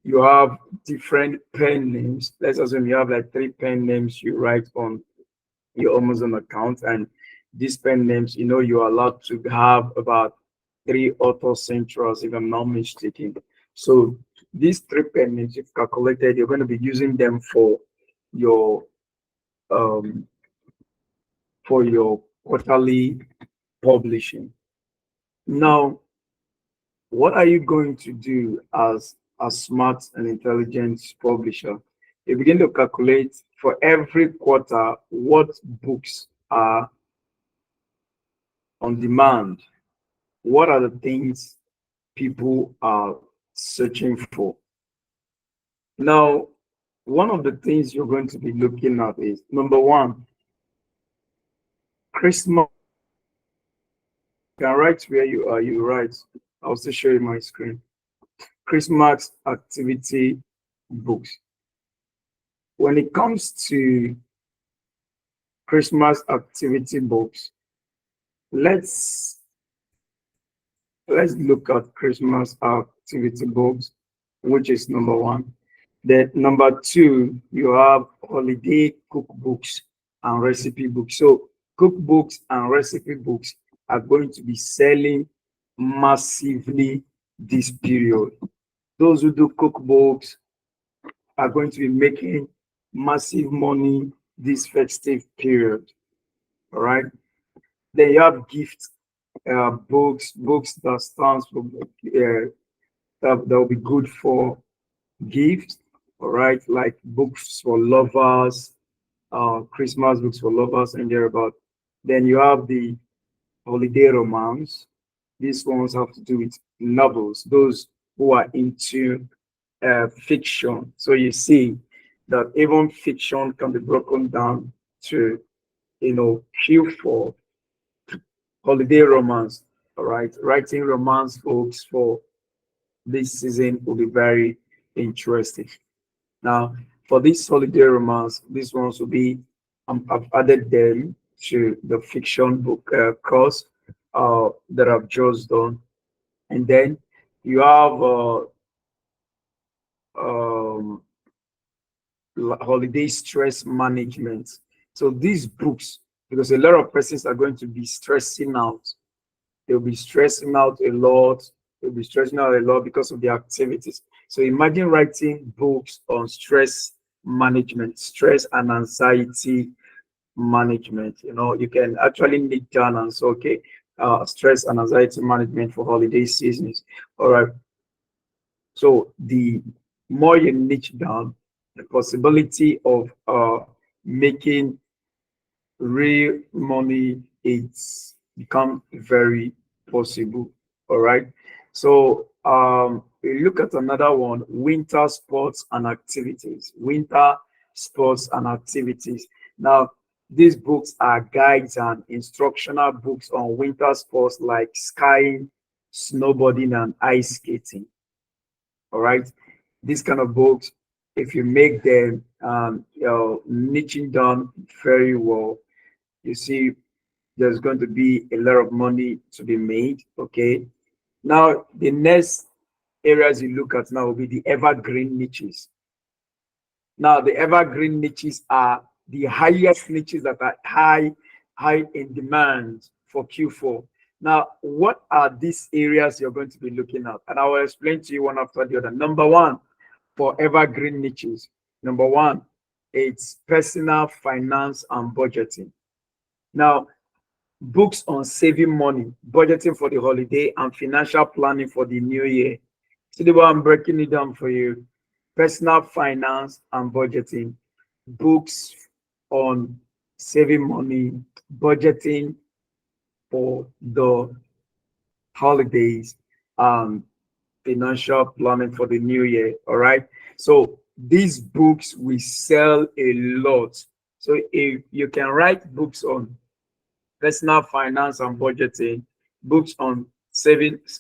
you have different pen names. Let's assume you have like 3 pen names you write on your Amazon account, and these pen names, you're allowed to have about 3 auto centrals, if I'm not mistaken. So these 3 pen names you've calculated, you're going to be using them for your um quarterly publishing. Now, what are you going to do as a smart and intelligent publisher? You begin to calculate for every quarter what books are on demand. What are the things people are searching for? Now, one of the things you're going to be looking at is, number one, Christmas. You can write where you are, you write. I'll still show you my screen. Christmas activity books. When it comes to Christmas activity books, let's look at Christmas activity books, which is number one. Then number two, you have holiday cookbooks and recipe books. So cookbooks and recipe books are going to be selling massively this period. Those who do cookbooks are going to be making massive money this festive period. All right. Then you have gift books that stands for that will be good for gifts. All right, like books for lovers, Christmas books for lovers and thereabout. Then you have the holiday romance. These ones have to do with novels, those who are into fiction. So you see that even fiction can be broken down to, Q4 holiday romance. All right, writing romance books for this season will be very interesting. Now, for this holiday romance, these ones will be, I've added them to the fiction book course that I've just done. And then you have um, holiday stress management. So these books, because a lot of persons are going to be stressing out, they'll be stressing out a lot. They'll be stressing out a lot because of the activities. So imagine writing books on stress management, stress and anxiety management. You can actually niche down and say, okay, stress and anxiety management for holiday seasons. All right. So the more you niche down, the possibility of making real money, it's become very possible. All right. So we look at another one, winter sports and activities. Winter sports and activities. Now, these books are guides and instructional books on winter sports like skiing, snowboarding, and ice skating. All right. These kind of books, if you make them niching down very well, you see there's going to be a lot of money to be made. Okay. Now, the next areas you look at now will be the evergreen niches. Now, the evergreen niches are the highest niches that are high in demand for Q4. Now, what are these areas you're going to be looking at? And I will explain to you one after the other. Number one, for evergreen niches, number one, it's personal finance and budgeting. Now, books on saving money, budgeting for the holiday, and financial planning for the new year. See the way I'm breaking it down for you. Personal finance and budgeting, books on saving money, budgeting for the holidays, financial planning for the new year. All right. So these books will sell a lot. So if you can write books on personal finance and budgeting, books on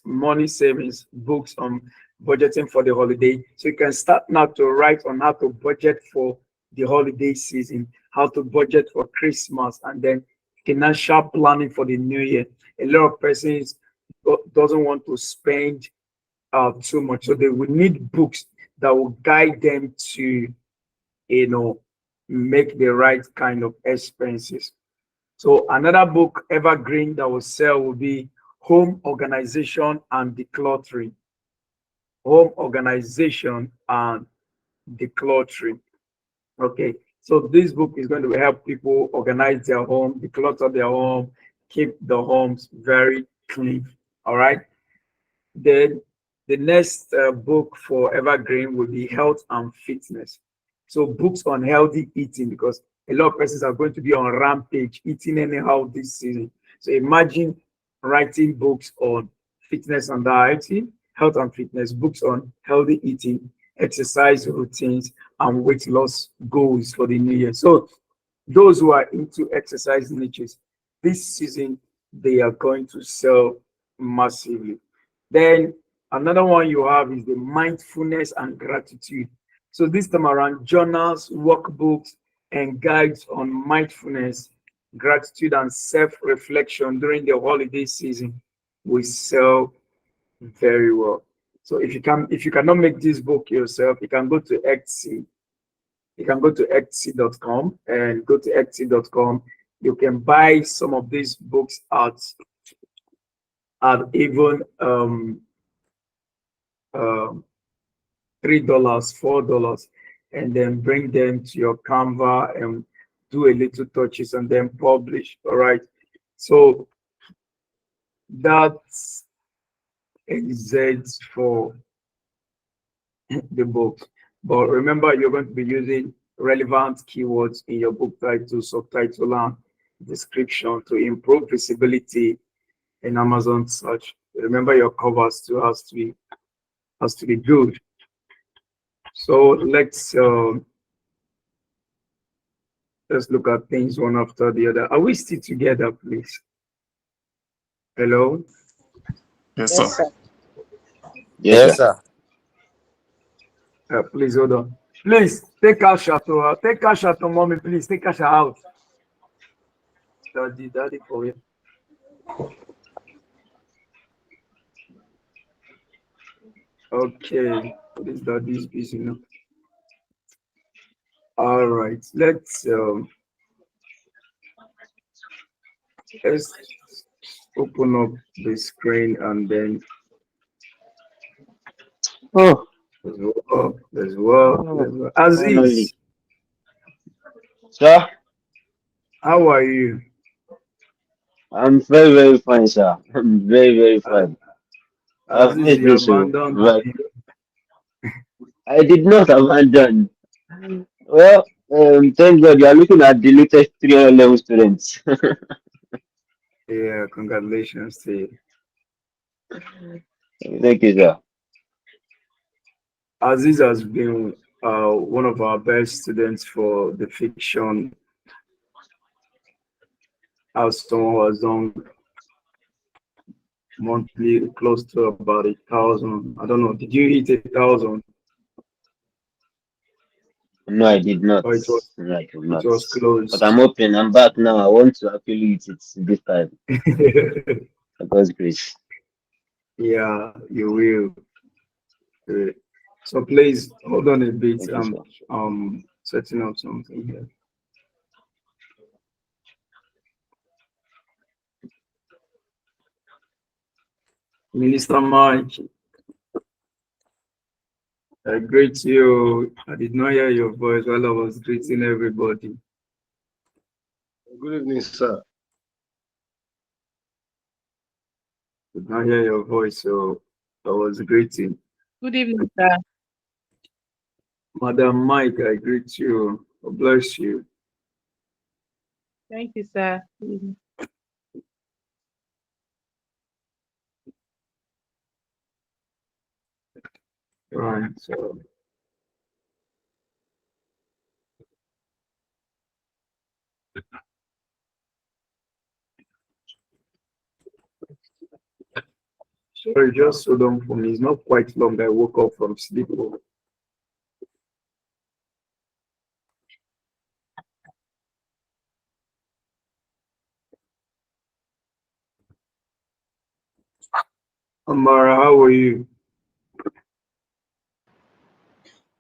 money savings, books on budgeting for the holiday. So you can start now to write on how to budget for the holiday season, how to budget for Christmas, and then financial planning for the new year. A lot of persons doesn't want to spend too much, so they will need books that will guide them to, you know, make the right kind of expenses. So another book, Evergreen, that will sell will be Home Organization and Decluttering. Home Organization and Decluttering. Okay, so this book is going to help people organize their home, declutter their home, keep the homes very clean. All right. Then the next book for Evergreen will be Health and Fitness. So books on healthy eating, because a lot of persons are going to be on rampage eating anyhow this season. So imagine writing books on fitness and dieting, health and fitness, books on healthy eating, exercise routines, and weight loss goals for the new year. So those who are into exercise niches, this season they are going to sell massively. Then another one you have is the mindfulness and gratitude. So this time around, journals, workbooks, and guides on mindfulness, gratitude, and self-reflection during the holiday season will sell very well. So if you cannot make this book yourself, you can go to Etsy. You can go to Etsy.com, and go to Etsy.com. You can buy some of these books at even $3, $4, and then bring them to your Canva and do a little touches and then publish. All right. So that's it for the book. But remember, you're going to be using relevant keywords in your book title, subtitle, and description to improve visibility in Amazon search. Remember, your covers too has to be good. So let's look at things one after the other. Are we still together, please? Hello? Yes, Yes, sir. sir. Yes, Yes, sir. sir. Please hold on. Please take cash out to her. Take cash out to mommy, please. Take cash out. Daddy for you. Okay. This daddy is busy now. All right. Let's open up the screen and then Oh, finally. Aziz, Sir, how are you? I'm very, very fine, sir. I'm very, very Az- fine. I've Aziz, missed you you, so, abandoned but me. I did not abandon. Well, thank God you are looking at the latest 300 level students. Yeah, congratulations to you. Thank you, sir. Aziz has been one of our best students for the fiction. As someone who has done monthly close to about 1,000. I don't know. Did you hit 1,000? No, I did not. Or No, I did it not. was But I'm close? open. I'm back now. I want to actually eat it this time. By God's grace. Yeah, you will. Uh, So please hold on a bit. Thank you, sir. Setting up something here. Minister Mike, I greet you. I did not hear your voice while I was greeting everybody. Good evening, sir. Did not hear your voice, so I was greeting. Good evening, sir. Madam Mike, I greet you. God bless you. Thank you, sir. Good evening. Right. So sorry, just hold on for me. It's not quite long. I woke up from sleep. Amara, how are you?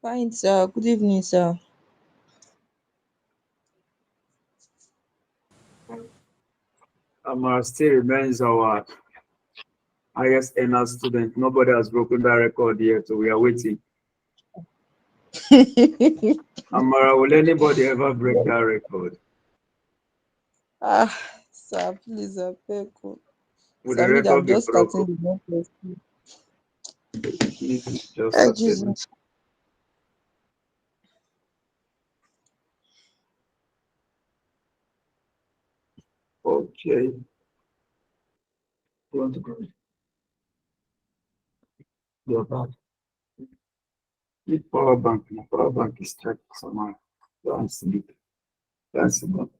Fine, sir. Good evening, sir. Amara still remains our highest earner student. Nobody has broken that record yet, so we are waiting. Amara, will anybody ever break that record? Ah, sir, please, I beg you. Will the Sir, me, that I'm record be just starting broken? the month of school. Just Ah, started. Jesus. Okay. You want to go? You're back. Need power bank. My power bank is checked somehow. Don't sleep. That's about.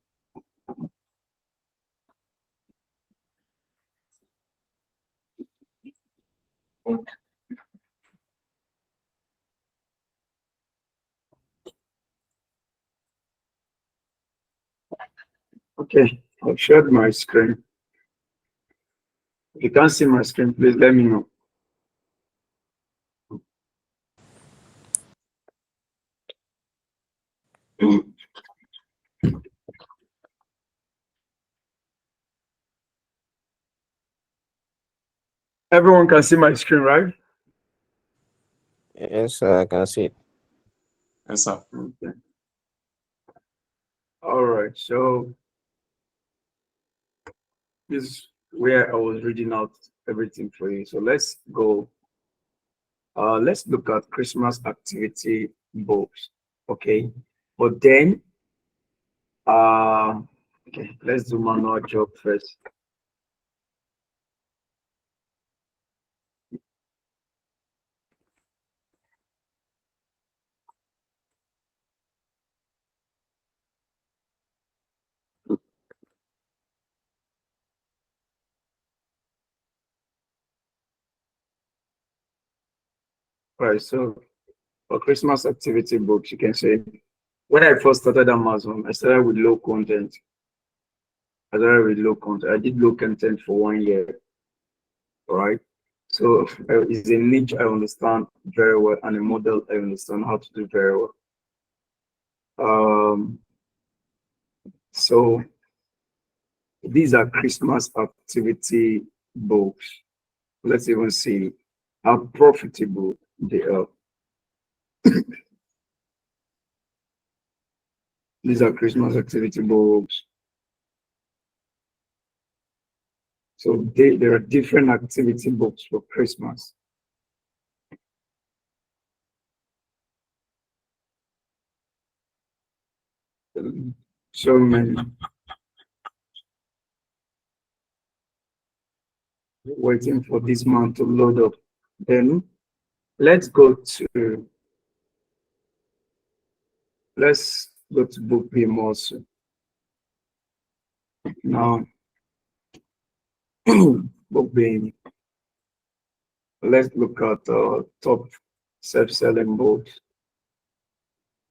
Okay. I've shared my screen. If you can't see my screen, please let me know. Everyone can see my screen, right? Yes, I can see it. Yes, sir. Okay. All right. So this is where I was reading out everything for you. So let's go. Let's look at Christmas activity books. Okay. But then, okay, let's do manual job first. All right. So for Christmas activity books, you can say when I first started Amazon, I started with low content. I did low content for 1 year, right? So it's a niche I understand very well and a model I understand how to do very well. Um, so these are Christmas activity books. Let's even see how profitable they are. These are Christmas activity books. So there are different activity books for Christmas. So many. Waiting for this month to load up. Then let's go to BookBeam also. Now BookBeam. Let's look at top self-selling books,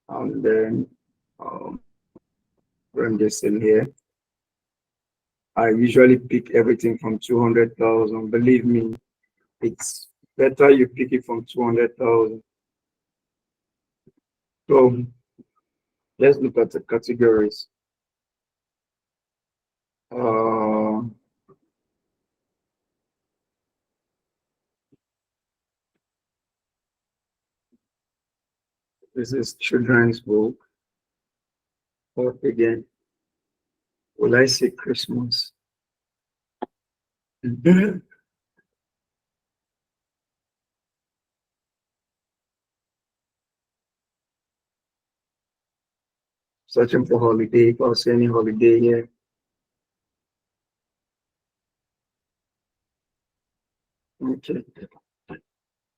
and then run this in here. I usually pick everything from 200,000. Believe me, it's better you pick it from 200,000. So let's look at the categories. Uh, this is children's book. Or again, will I say Christmas? Searching for holiday, if I see any holiday here. Okay.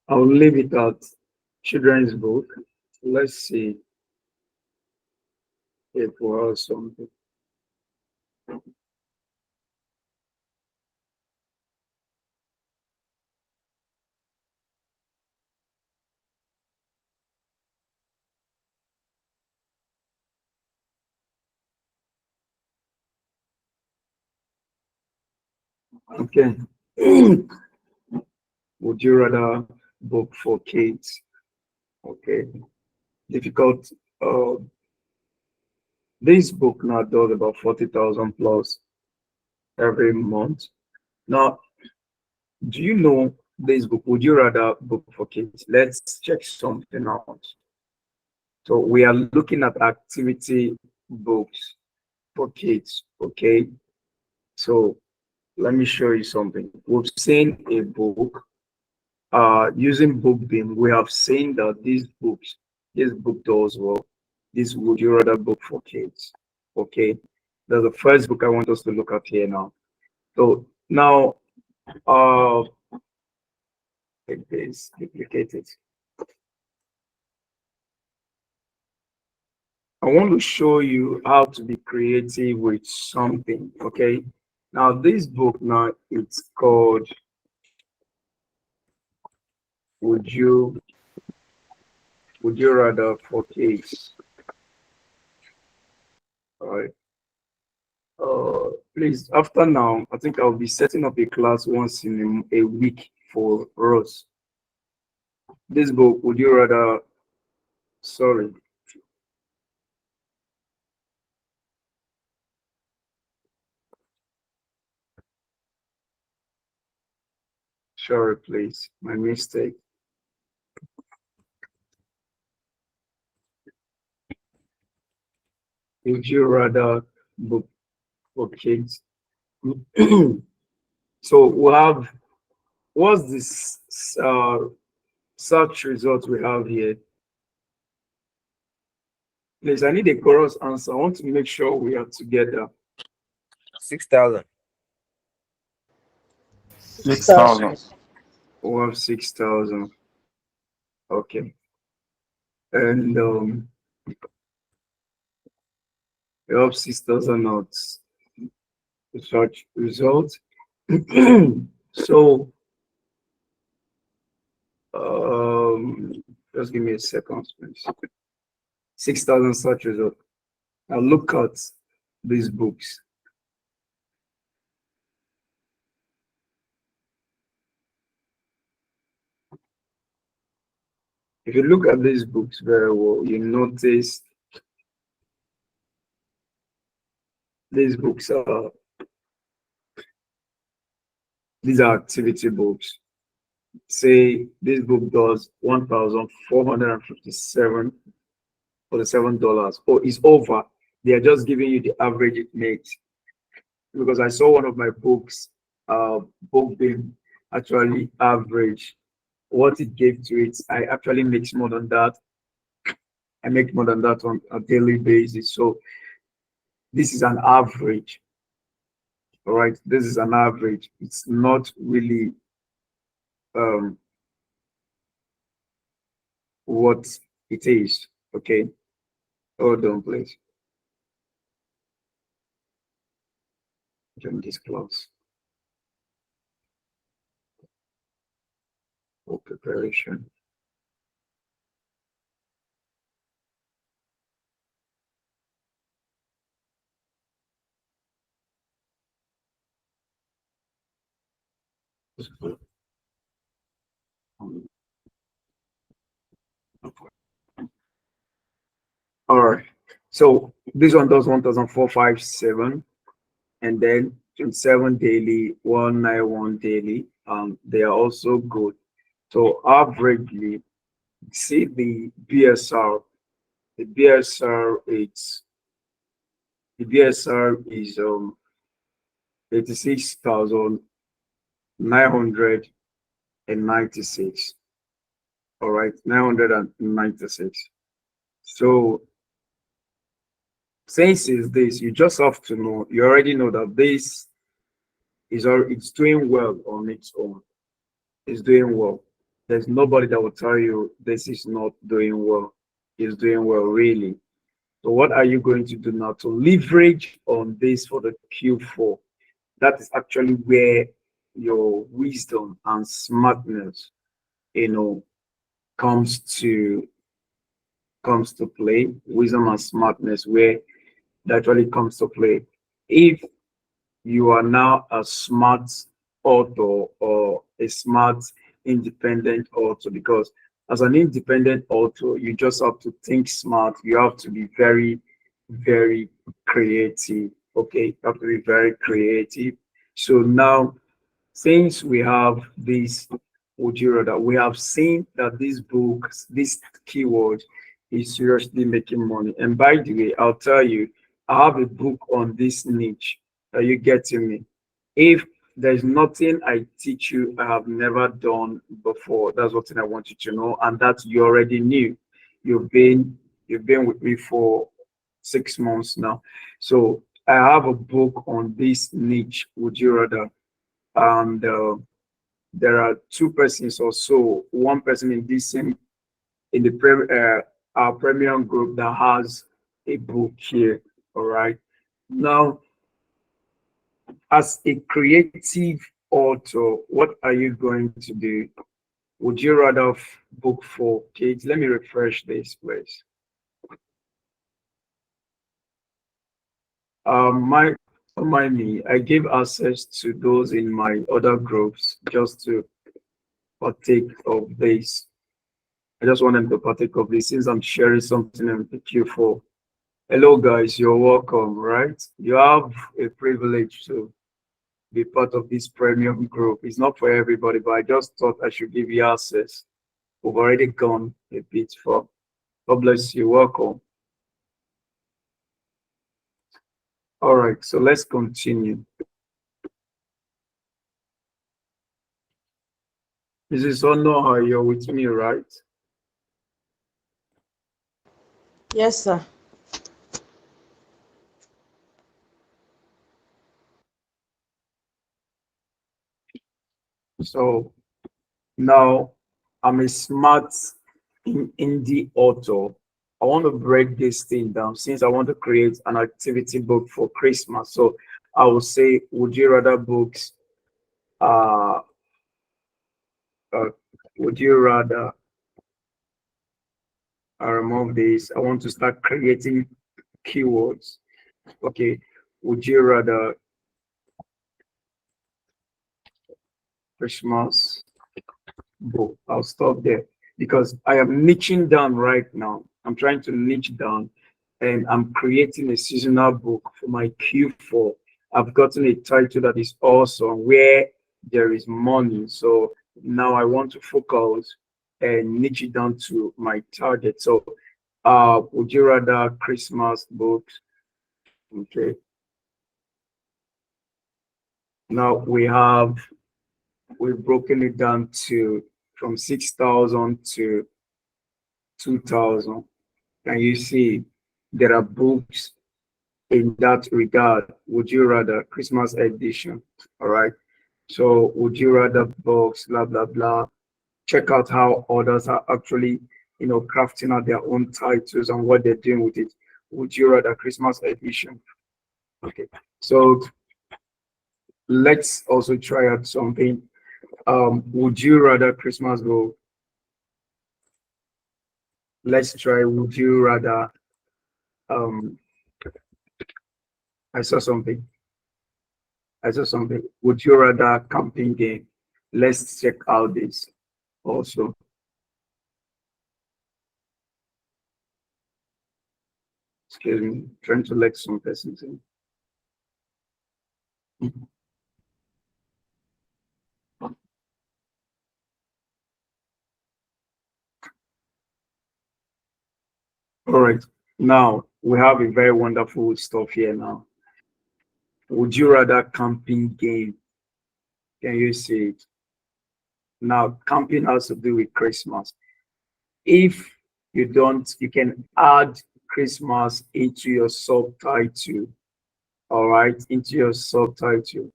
I'll leave it at children's book. Let's see if we have something. Okay. Would you rather book for kids? Okay. difficult. This book now does about 40,000 plus every month. Now, do you know this book? Would you rather book for kids? Let's check something out. So we are looking at activity books for kids. Okay. So let me show you something. We've seen a book using BookBeam. We have seen that this book does well. This would you rather book for kids. Okay. That's the first book I want us to look at here now. So now it is duplicated. I want to show you how to be creative with something. Okay. Now this book now it's called Would You Rather for Kids. All right. Please, after now, I think I'll be setting up a class once in a week for us. This book, Would You Rather, sorry, sorry, please, my mistake. Would you rather book for kids? So we have, what's this search result we have here? Please, I need a chorus answer. I want to make sure we are together. 6,000. 6,000. We have 6,000. Okay. And we have 6,000 notes. The search result. So just give me a second, please. 6,000 search result. Now look at these books. If you look at these books very well, you notice these books are these are activity books. Say this book does 1,457 for the $7. Oh, it's over. They are just giving you the average it makes. Because I saw one of my books, BookBeam, actually average what it gave to it. I actually make more than that. I make more than that on a daily basis. So this is an average. All right, this is an average. It's not really what it is. Okay. Hold on, please. Join this class for preparation. All right. So this one does 1,457 and then 27 daily, 191 daily. They are also good. So averagely, see the BSR. The BSR is 86,996. All right, 996. So since is this, you just have to know, you already know that this it's doing well on its own. It's doing well. There's nobody that will tell you this is not doing well. It's doing well, really. So what are you going to do now to leverage on this for the Q4? That is actually where your wisdom and smartness, comes to play. Wisdom and smartness, where that actually comes to play. If you are now a smart author or a smart independent author, because as an independent author, you just have to think smart. You have to be very, very creative. Okay, you have to be very creative. So now, since we have this, would you rather, we have seen that this book, this keyword is seriously making money. And by the way, I'll tell you, I have a book on this niche. Are you getting me? If there's nothing I teach you I have never done before, that's what I want you to know, and that you already knew. You've been you've been with me for 6 months now. So I have a book on this niche, would you rather? And there are two persons or so, one person in this same in the our premium group that has a book here. All right. Now, as a creative author, what are you going to do? Would you rather book for kids? Let me refresh this, please. My Remind me, I gave access to those in my other groups just to partake of this. I just want them to partake of this since I'm sharing something in the Q4. Hello, guys. You're welcome, right? You have a privilege to be part of this premium group. It's not for everybody, but I just thought I should give you access. We've already gone a bit far. God bless you. Welcome. All right, so let's continue. This is Onoha, you're with me, right? Yes, sir. So now I'm a smart indie author. I want to break this thing down since I want to create an activity book for Christmas. So I will say, would you rather books? Uh, uh would you rather? I remove this. I want to start creating keywords. Okay. Would you rather Christmas book? I'll stop there because I am niching down right now. I'm trying to niche down and I'm creating a seasonal book for my Q4. I've gotten a title that is awesome where there is money. So now I want to focus and niche it down to my target. So would you rather Christmas books? Okay. Now we've broken it down to from 6,000 to 2,000. Can you see there are books in that regard? Would you rather Christmas edition? All right. So would you rather books, blah, blah, blah. Check out how others are actually, crafting out their own titles and what they're doing with it. Would you rather Christmas edition? Okay. So let's also try out something. Would you rather Christmas book? Let's try would you rather um I saw something. Would you rather camping game? Let's check out this also. Excuse me, trying to let some persons in. All right. Now we have a very wonderful stuff here now. Would you rather camping game? Can you see it? Now camping has to do with Christmas. If you don't, you can add Christmas into your subtitle. All right, into your subtitle.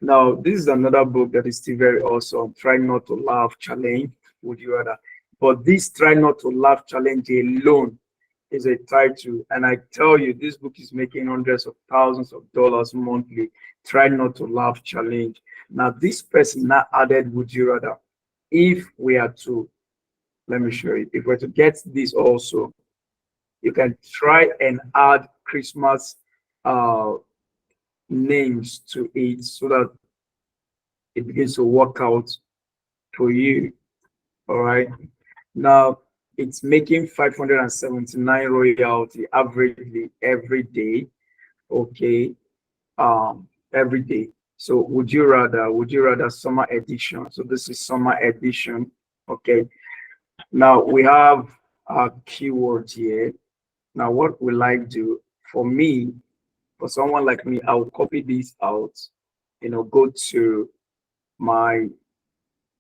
Now, this is another book that is still very awesome. Try not to laugh challenge. Would you rather? But this try not to laugh challenge alone is a title. And I tell you, this book is making hundreds of thousands of dollars monthly. Try not to laugh challenge. Now, this person now added would you rather. If we are to, let me show you, if we're to get this also, you can try and add Christmas names to it so that it begins to work out for you. All right. Now it's making 579 royalty averagely every day. Okay, every day. So would you rather summer edition? So this is summer edition. Okay. Now we have our keywords here. Now what will I do? For me, for someone like me, I'll copy these out, go to my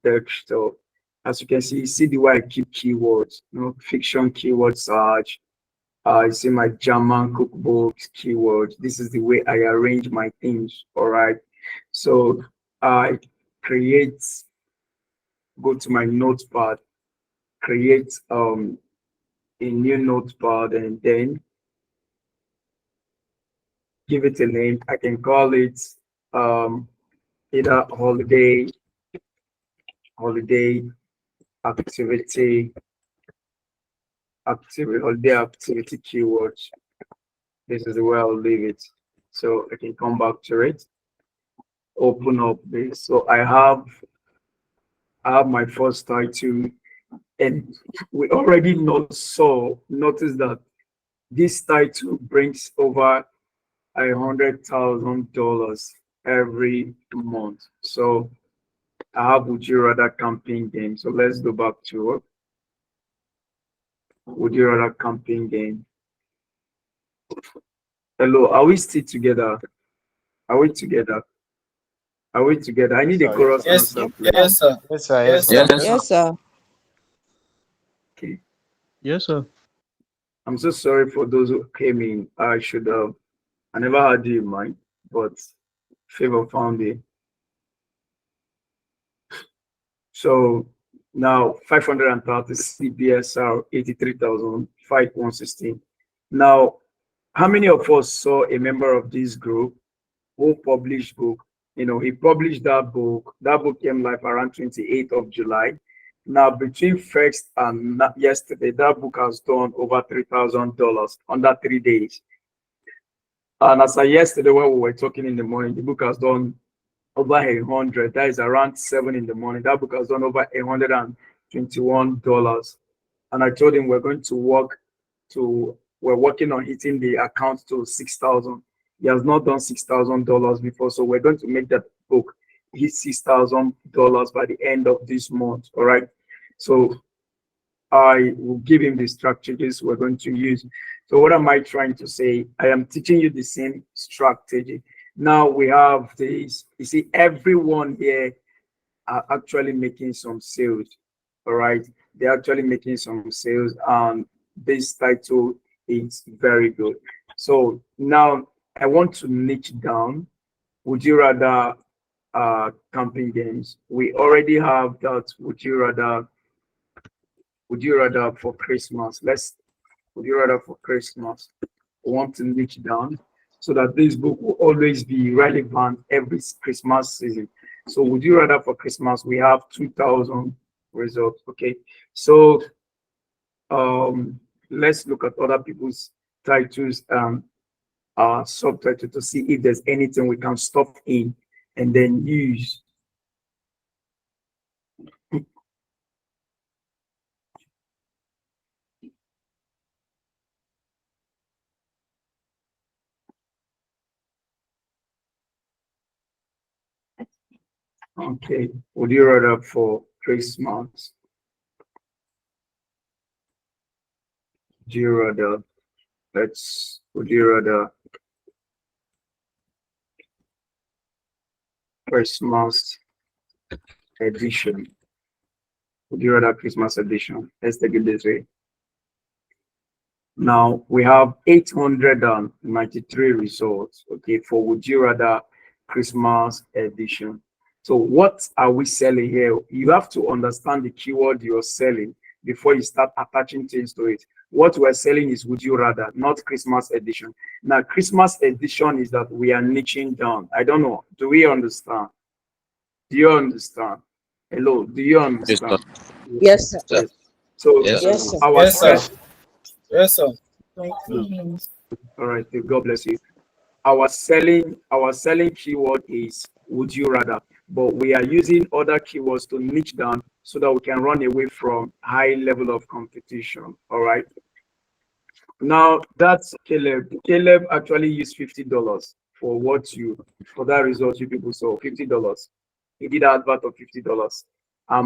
desktop. As you can see the way I keep keywords, fiction keyword search. I see my German cookbooks keywords. This is the way I arrange my things. All right. So I create, go to my notepad, create a new notepad, and then give it a name. I can call it either holiday activity, holiday activity keywords. This is the way I'll leave it. So I can come back to it, open up this. So I have my first title, and we already notice that this title brings over $100,000 every month. So I have Would You Rather campaign game. So let's go back to Would You Rather campaign game. Hello, are we still together? Are we together? Are we together? I need a chorus answer, please. Yes, sir. Yes, sir. Yes, Yes, sir. sir. Yes, sir. Okay. Yes, sir. I'm so sorry for those who came in. I never had you in mind, but favor found it. So now 530 CBSR 83,116. Now, how many of us saw a member of this group who published book? He published that book. That book came live around 28th of July. Now, between first and yesterday, that book has done over $3,000 under 3 days. And as of yesterday, when we were talking in the morning, the book has done over 100. That is around 7 in the morning. That book has done over $121. And I told him we're working on hitting the account to 6,000. He has not done $6,000 before, so we're going to make that book hit $6,000 by the end of this month. All right. So I will give him the strategies we're going to use. So what am I trying to say? I am teaching you the same strategy. Now we have this. You see, everyone here are actually making some sales. All right. They're actually making some sales, and this title is very good. So now I want to niche down. Would you rather camping games? We already have that. Would you rather for Christmas? Would you rather for Christmas? I want to niche down so that this book will always be relevant every Christmas season. So would you rather for Christmas? We have 2,000 results. Okay. So let's look at other people's titles and subtitle to see if there's anything we can stuff in and then use. Okay, would you rather for Christmas? Would you rather, would you rather Christmas edition? Would you rather Christmas edition? Let's take it this way. Now we have 893 results, okay, for Would You Rather Christmas edition. So what are we selling here? You have to understand the keyword you're selling before you start attaching things to it. What we're selling is Would You Rather, not Christmas edition. Now, Christmas edition is that we are niching down. I don't know. Do we understand? Do you understand? Hello, do you understand? Yes, sir. Yes. So Yes, Yes, sir. our Yes, sir. Yes, sir. all right, God bless you. Our selling keyword is Would You Rather. but we are using other keywords to niche down so that we can run away from high level of competition. All right. Now that's Caleb. Caleb actually used $50 for for that result you people saw. $50. He did an advert of $50.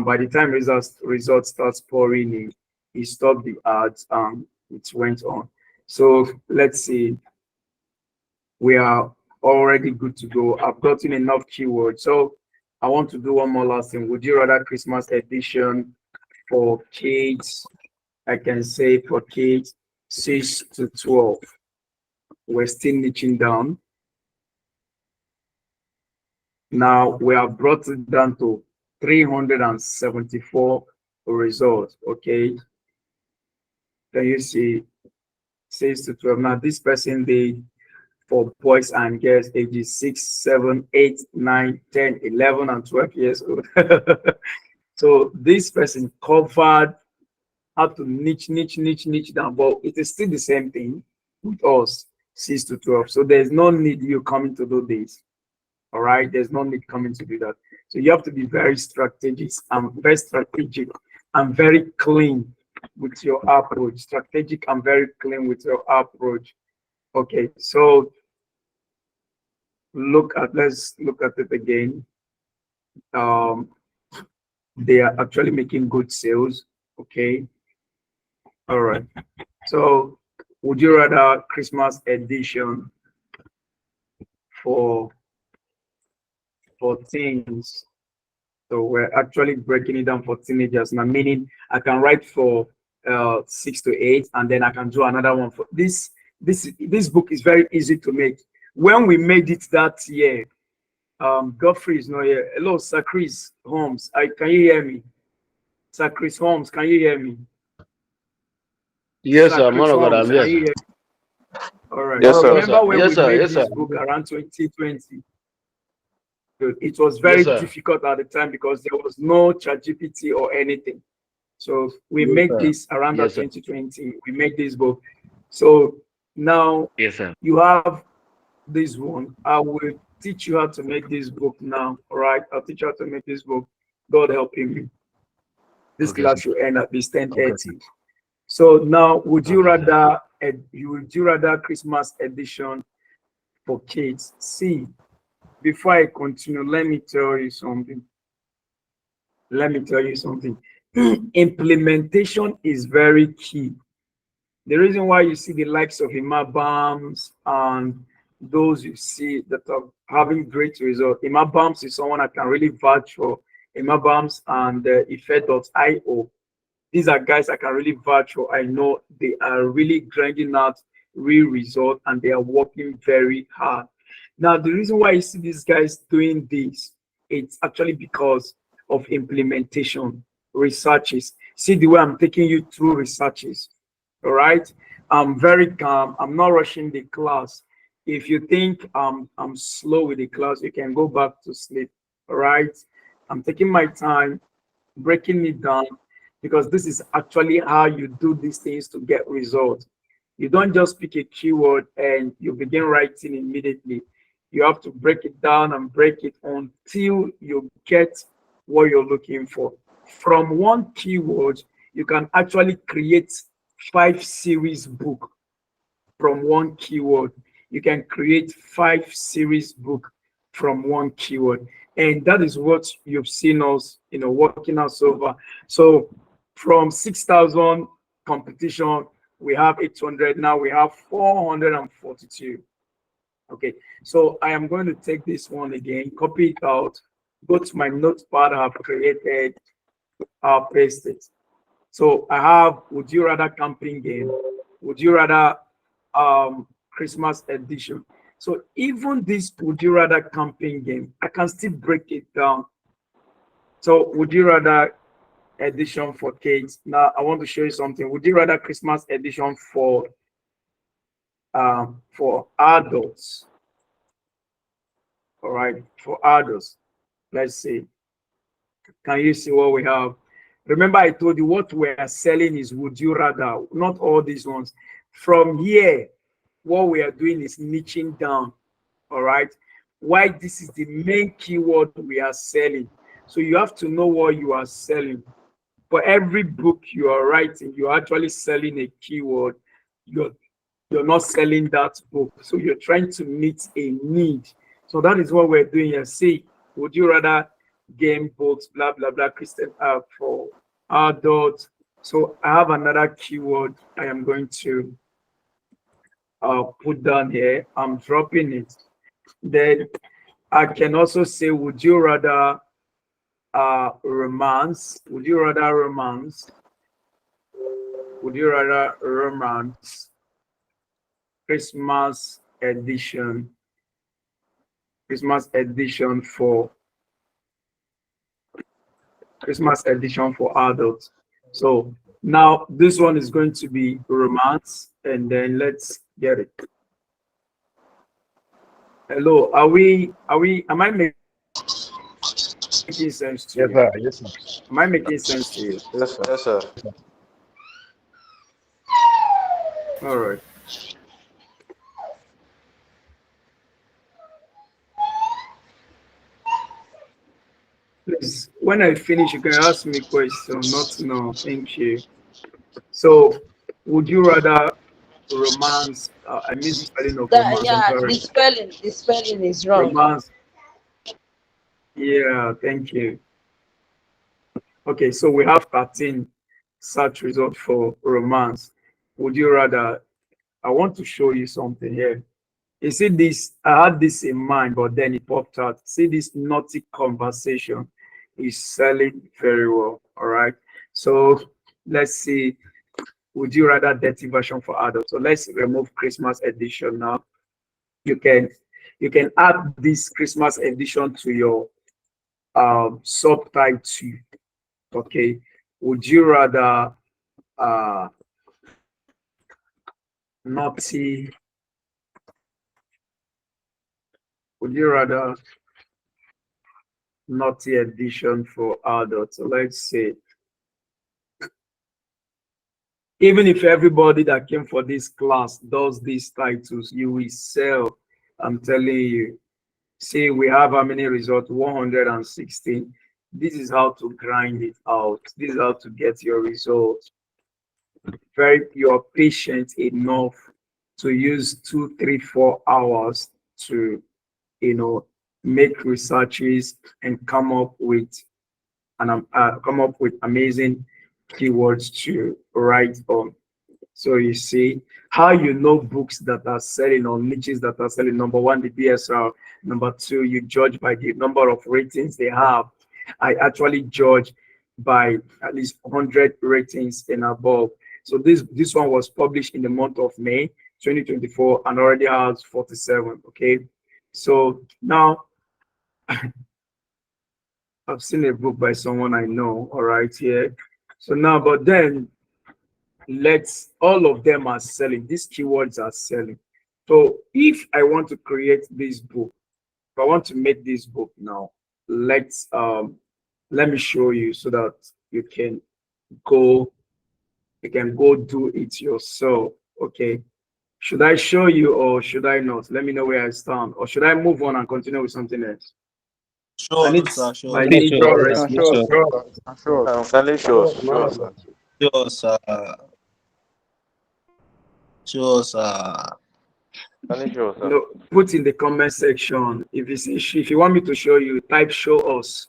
By the time results starts pouring in, he stopped the ads and it went on. So let's see. We are already good to go. I've gotten enough keywords. So I want to do one more last thing. Would you rather Christmas edition for kids? I can say for kids 6 to 12. We're still niching down. Now we have brought it down to 374 results. Okay. Can you see 6 to 12? Now this person did for boys and girls ages 6, 7, 8, 9, 10, 11, and 12 years old. So this person covered how to niche down, but it is still the same thing with us, 6 to 12. So there's no need you coming to do this. All right, there's no need coming to do that. So you have to be very strategic and very clean with your approach. Strategic and very clean with your approach. Okay, so let's look at it again. They are actually making good sales. Okay. All right. So would you rather Christmas edition for teens? So we're actually breaking it down for teenagers now, meaning I can write for 6 to 8, and then I can do another one for this. This book is very easy to make. When we made it that year, Godfrey is not here. Hello, Sir Chris Holmes. Can you hear me? Sir Chris Holmes, can you hear me? Yes, sir. Man of God, I'm here. All right. Yes, sir. Remember when Yes, we sir. made Yes, this sir. book around 2020? It was very Yes, sir. difficult at the time because there was no ChatGPT or anything. So we Yes, made sir. this around Yes, sir. 2020. We made this book. So now Yes, sir. you have this one. I will teach you how to make this book now. All right. I'll teach you how to make this book. God helping me. This Okay, class sir. will end at least 10:30. Okay. So now, would you Okay, sir. rather Christmas edition for kids? See, before I continue, let me tell you something. Implementation is very key. The reason why you see the likes of Imabams and those you see that are having great results. Imabams is someone I can really vouch for. Imabams and Ife.io. These are guys I can really vouch for. I know they are really grinding out real results and they are working very hard. Now, the reason why you see these guys doing this, it's actually because of implementation, researches. See the way I'm taking you through researches. All right. I'm very calm. I'm not rushing the class. If you think I'm slow with the class, you can go back to sleep. All right. I'm taking my time, breaking it down, because this is actually how you do these things to get results. You don't just pick a keyword and you begin writing immediately. You have to break it down and break it until you get what you're looking for. From one keyword, you can actually create 5 series book. From one keyword, you can create 5 series book from one keyword, and that is what you've seen us, working out so far. So from 6,000 competition, we have 800. Now we have 442. Okay, so I am going to take this one again, copy it out, go to my notepad I have created, paste it. So I have, would you rather camping game? Would you rather Christmas edition? So even this would you rather camping game, I can still break it down. So would you rather edition for kids? Now I want to show you something. Would you rather Christmas edition for adults? All right, for adults. Let's see. Can you see what we have? Remember, I told you what we're selling is would you rather, not all these ones. From here, what we are doing is niching down. All right. why this is the main keyword we are selling. So you have to know what you are selling. For every book you are writing, you're actually selling a keyword. You're not selling that book. So you're trying to meet a need. So that is what we're doing here. See, would you rather game books, blah, blah, blah, Christian for adults? So I have another keyword I am going to put down here. I'm dropping it. Then I can also say, would you rather romance? Would you rather romance? Would you rather romance? Christmas edition. Christmas edition for adults. So now this one is going to be romance, and then let's get it. Hello, am I making sense to you? Yes, sir. Yes, sir. Am I making sense to you? Yes, sir. Yes, sir. All right. Please, when I finish, you can ask me question, not now. Thank you. So, would you rather romance? I miss the spelling of romance. I'm Yeah, sorry. the spelling is wrong. Romance. Yeah, thank you. Okay, so we have 13 search results for romance. Would you rather? I want to show you something here. You see this, I had this in mind, but then it popped out. See this naughty conversation is selling very well. All right. So let's see. Would you rather dirty version for adults? So let's remove Christmas edition now. You can add this Christmas edition to your subtitle. Okay. Would you rather naughty? Would you rather naughty edition for adults? So let's say, even if everybody that came for this class does these titles, you will sell. I'm telling you. See, we have how many results? 116. This is how to grind it out. This is how to get your results. You're patient enough to use 2, 3, 4 hours to, make researches and come up with amazing keywords to write on. So you see how you know books that are selling or niches that are selling. Number one, the BSR. Number two, you judge by the number of ratings they have. I actually judge by at least 100 ratings and above. So this one was published in the month of May 2024 and already has 47. Okay, so now I've seen a book by someone I know. All right, here. So now, but then all of them are selling. These keywords are selling. So if I want to create this book, if I want to make this book now, let me show you so that you can go do it yourself. Okay, should I show you or should I not? Let me know where I stand, or should I move on and continue with something else? I need my Please, need sure, to sure, rest. sure, I'm kindly sure, sure, sir. sure, sir. Sure, sir. Kindly sure, sir. No, put in the comment section if you want me to show you, type show us.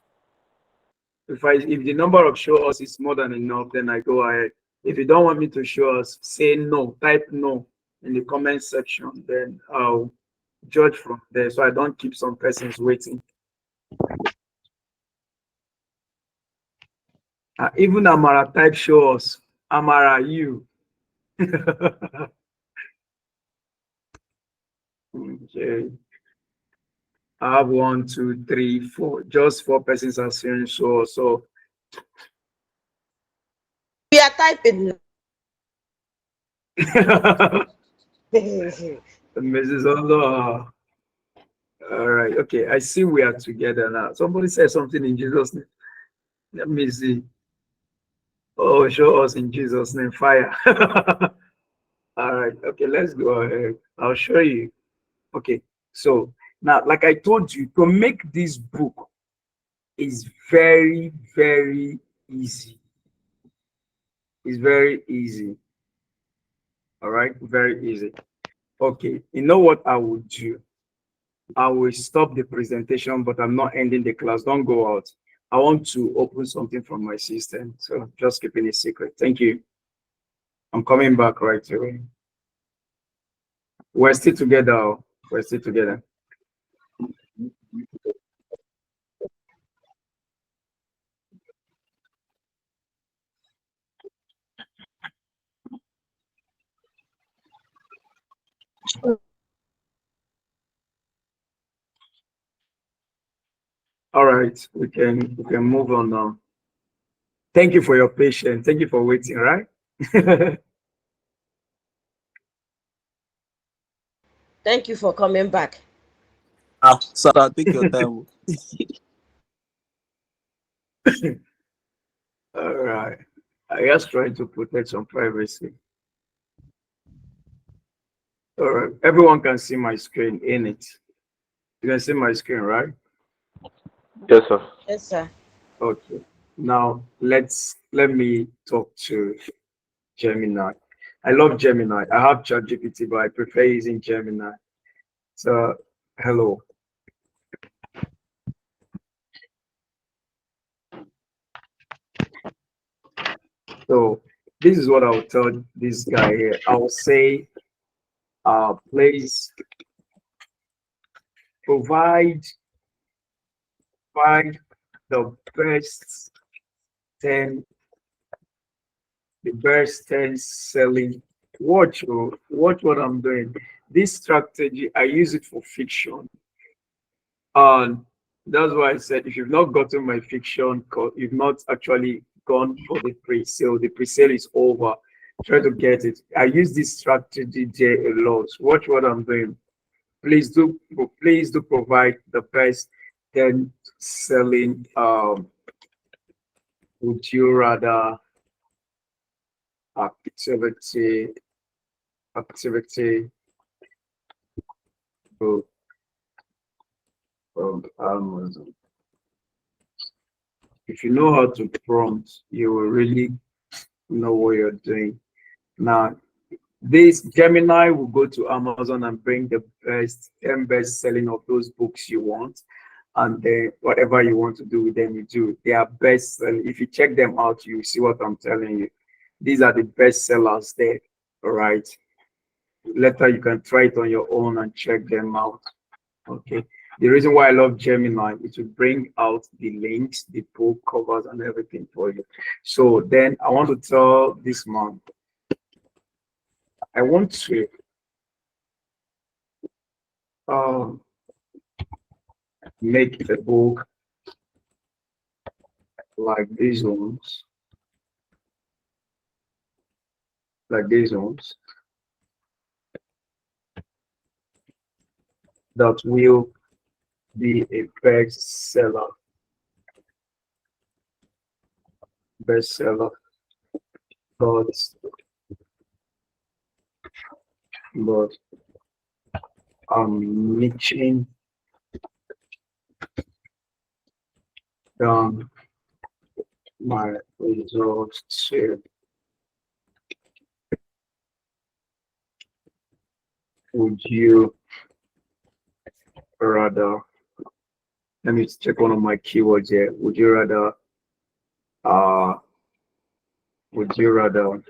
If the number of show us is more than enough, then I go ahead. If you don't want me to show us, say no, type no in the comment section, then I'll judge from there so I don't keep some persons waiting. Even Amara, type show us. Amara, you. Okay. I have 1, 2, 3, 4. Just 4 persons are saying so. So We are typing. Mrs. Ondo. All right. Okay. I see we are together now. Somebody said something in Jesus' name. Let me see. Oh, show us in Jesus' name. Fire. All right. Okay. Let's go ahead. I'll show you. Okay. So Now, like I told you, to make this book is very, very easy. It's very easy. All right, very easy. Okay, you know what I will do? I will stop the presentation, but I'm not ending the class. Don't go out. I want to open something from my system. So just keeping it secret. Thank you. I'm coming back right away. We're still together. We're still together. All right, we can move on now. Thank you for your patience. Thank you for waiting, right? Thank you for coming back. Sir, take your time. All right. I just trying to protect some privacy. All right. Everyone can see my screen in it. You can see my screen, right? Yes, sir. Yes, sir. Okay. Now let me talk to Gemini. I love Gemini. I have ChatGPT, but I prefer using Gemini. So hello. So this is what I'll tell this guy here. I'll say, please provide the best 10 selling. Watch what I'm doing. This strategy, I use it for fiction. And that's why I said if you've not gotten my fiction, you've not actually gone for the pre-sale. The pre-sale is over. Try to get it. I use this strategy there a lot. Watch what I'm doing. Please do provide the best 10 selling. Would you rather activity book from Amazon? If you know how to prompt, you will really know what you're doing. Now, this Gemini will go to Amazon and bring the best 10 best selling of those books you want. And then whatever you want to do with them, you do. They are best selling. If you check them out, you see what I'm telling you. These are the best sellers there. All right. Later, you can try it on your own and check them out. Okay. The reason why I love Gemini is to bring out the links, the book covers, and everything for you. So then I want to tell this man, I want to make a book like these ones, that will be a bestseller, but I'm niching down my results to would you rather, let me check one of my keywords here. Would you rather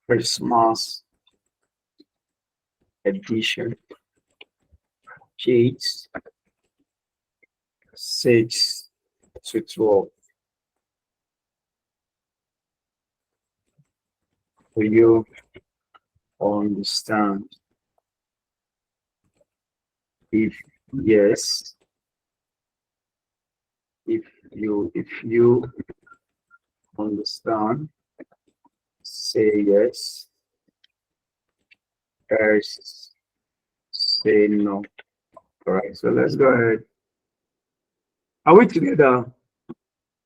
Christmas edition sheets 6 to 12? Will you understand? If yes, if you understand, say yes. Else say no. All right, so let's go ahead. Are we together?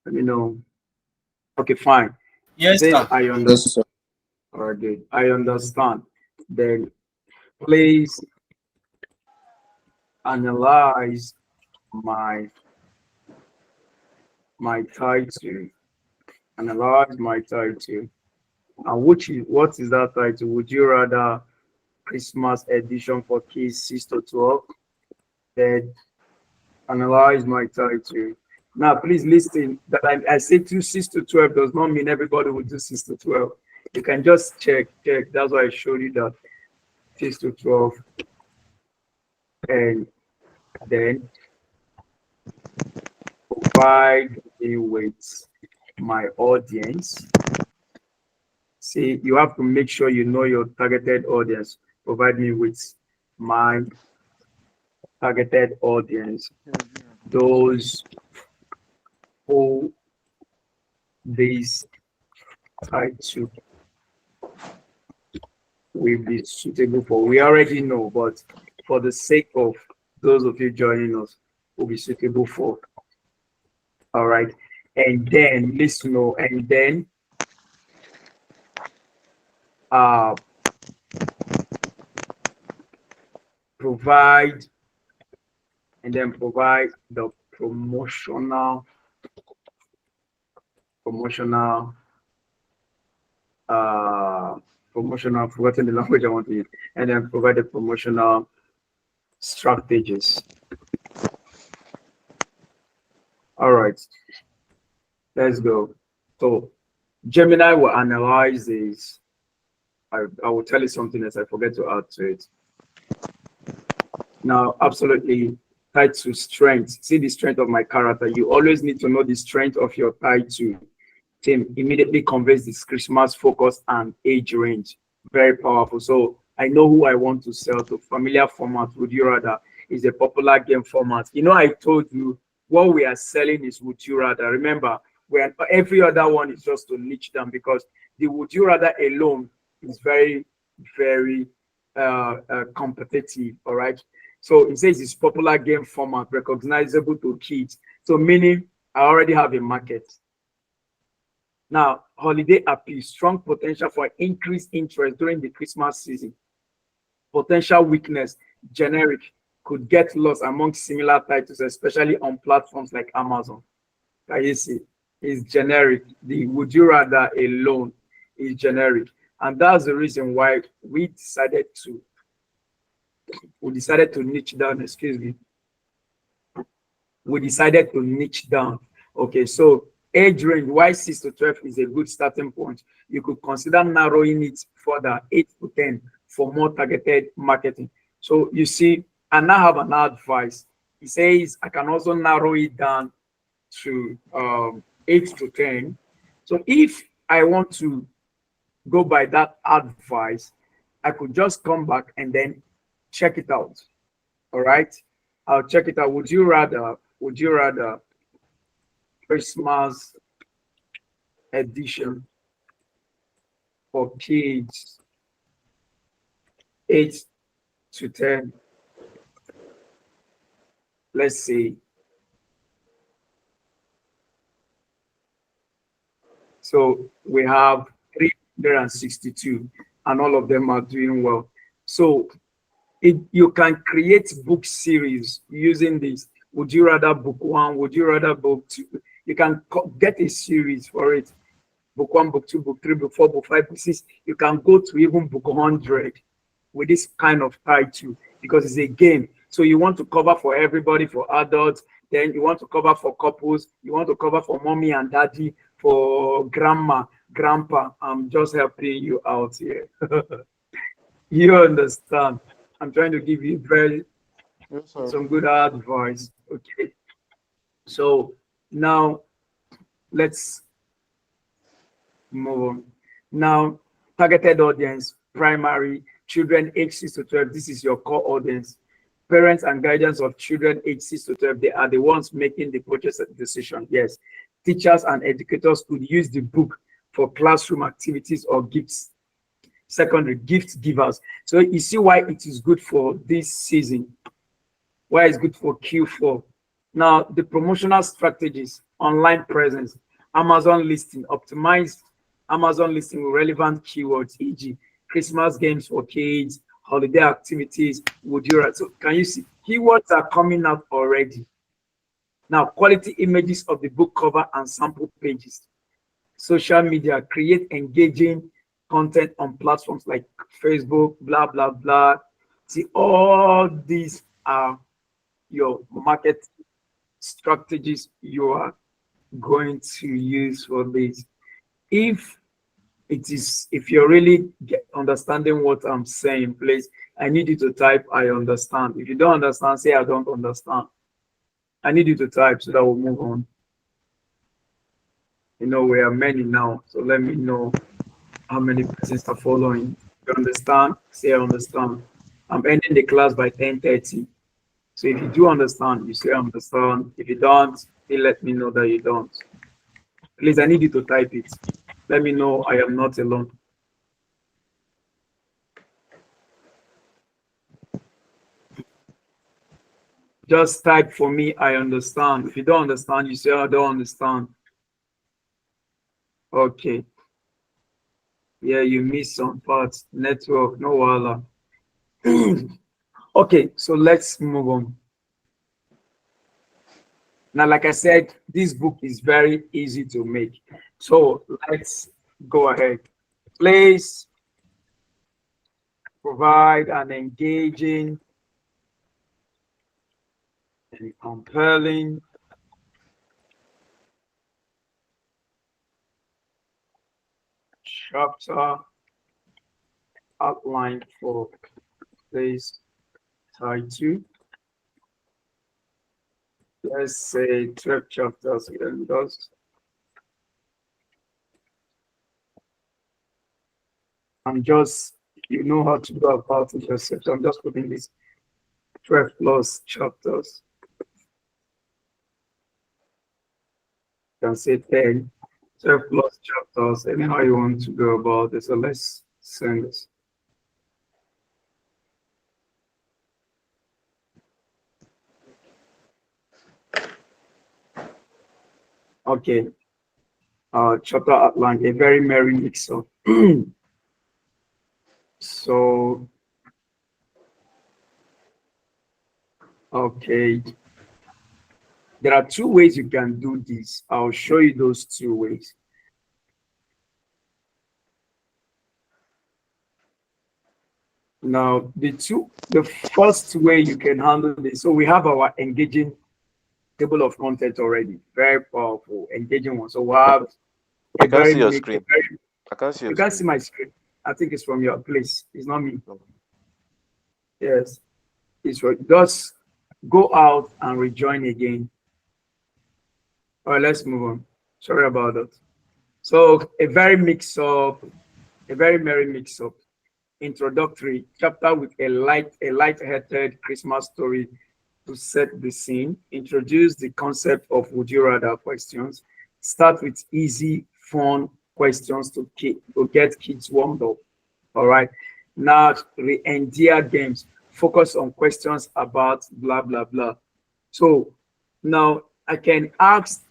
Let me know. Okay, fine. Yes, Says sir. I Yes, understand. sir. All right, good. I understand. Then please analyze my title. Analyze my title. And what is that title? Would you rather Christmas edition for kids 6 to 12? Then analyze my title. Now, please listen. That I say 6 to 12 does not mean everybody will do 6 to 12. You can just check. That's why I showed you that 6 to 12. And then provide me with my audience. See, you have to make sure you know your targeted audience. Provide me with my targeted audience. Those who this title will be suitable for. We already know, but for the sake of those of you joining us, will be suitable for. All right. And then listen, and then provide the promotional I've forgotten the language I want to use, and then provide the promotional strategies. All right, let's go. So Gemini will analyze this. I will tell you something else I forget to add to it. Now, absolutely tied to strength. See the strength of my character. You always need to know the strength of your title. Team immediately conveys this Christmas focus and age range. Very powerful. So I know who I want to sell to. Familiar format, would you rather, is a popular game format. You know, I told you what we are selling is would you rather. Remember, where every other one is just to niche them, because the would you rather alone is very, very competitive. All right. So it says it's popular game format, recognizable to kids. So meaning I already have a market. Now, holiday appeal, strong potential for increased interest during the Christmas season. Potential weakness, generic, could get lost among similar titles, especially on platforms like Amazon. Can you see? It's generic. The would you rather alone is generic. And that's the reason why we decided to niche down, excuse me. We decided to niche down. Okay, so age range, why 6 to 12 is a good starting point. You could consider narrowing it further, 8 to 10, for more targeted marketing. So you see, I now have an advice. He says I can also narrow it down to 8 to 10. So if I want to go by that advice, I could just come back and then check it out. All right, I'll check it out. Would you rather Christmas edition for kids 8 to 10? Let's see. So we have 362, and all of them are doing well. So you can create book series using this. Would you rather book 1? Would you rather book 2? You can get a series for it. Book 1, book 2, book 3, book 4, book 5, book 6. You can go to even book 100 with this kind of title, because it's a game. So you want to cover for everybody, for adults, then you want to cover for couples, you want to cover for mommy and daddy, for grandma, grandpa. I'm just helping you out here. You understand? I'm trying to give you some good advice. Okay. So now let's move on. Now, targeted audience, primary, children age 6 to 12. This is your core audience. Parents and guardians of children age 6 to 12, they are the ones making the purchase decision. Yes. Teachers and educators could use the book for classroom activities or gifts. Secondary, gift givers. So you see why it is good for this season, why it's good for Q4. Now, the promotional strategies, online presence, Amazon listing, optimized Amazon listing with relevant keywords, e.g., Christmas games for kids, holiday activities. Would you rather? So can you see Keywords are coming out already. Now, quality images of the book cover and sample pages. Social media, create engaging content on platforms like Facebook, blah, blah, blah. See, all these are your market strategies you are going to use for this. If you're really understanding what I'm saying, please, I need you to type I understand. If you don't understand, say I don't understand. I need you to type so that we'll move on. You know, we are many now, so let me know how many persons are following. You understand? Say I understand. I'm ending the class by 10:30. So if you do understand, you say I understand. If you don't, you let me know that you don't. Please, I need you to type it. Let me know I am not alone. Just type for me, I understand. If you don't understand, you say I don't understand. Okay. Yeah, you missed some parts. Network, no wala. Okay, so let's move on. Now, like I said, this book is very easy to make. So let's go ahead. Please provide an engaging and compelling chapter outline for this title. Let's say 12 chapters here because I'm just, you know how to go about it yourself. So I'm just putting this 12 plus chapters. You can say 10, 12 plus chapters, anyhow you want to go about it. So let's send this. Okay. Chapter outline, a very merry mix-up. So, okay. There are two ways you can do this. I'll show you those two ways. Now, the first way you can handle this. So we have our engaging table of content already. Very powerful, engaging one. So we have I can't see your screen. I can't see you your can't screen. see my screen. I think it's from your place. It's not me. Yes. It's right. Just go out and rejoin again. All right, let's move on. Sorry about that. So a very merry mix-up. Introductory chapter with a light-hearted Christmas story to set the scene. Introduce the concept of would you rather questions. Start with easy, fun questions to get kids warmed up. All right. Now re-endear games. Focus on questions about blah blah blah. So now I can ask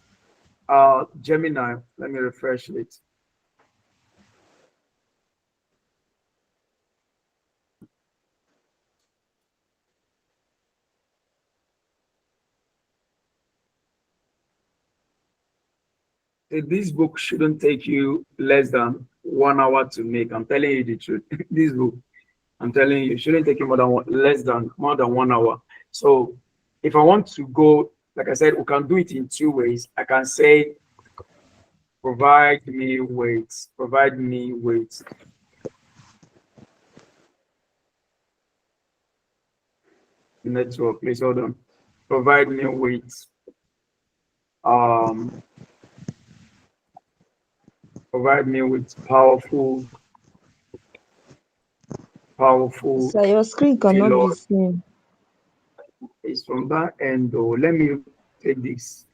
Gemini. Let me refresh it. This book shouldn't take you less than 1 hour to make. I'm telling you the truth. This book, I'm telling you, shouldn't take you more than more than 1 hour. So if I want to go, like I said, we can do it in two ways. I can say, provide me weights. Network, please hold on. Provide me weights. Provide me with powerful. So your screen cannot be seen. It's from that end though. Let me take this.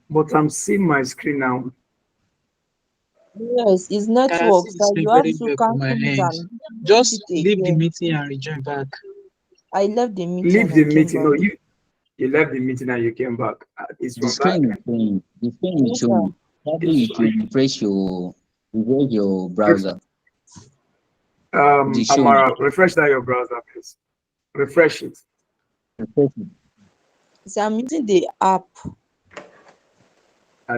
But I'm seeing my screen now. Yes, it's network. So you have to cancel it and just put it leave the again. meeting and rejoin back. I left the meeting Leave and the I came meeting. No, back. you left the meeting and you came back. It's The from that screen is end. showing. The screen is Yes, sir. showing. Probably It's you should refresh your browser. The showing. Amara, refresh that your browser, please. Refresh it. So I'm using the app.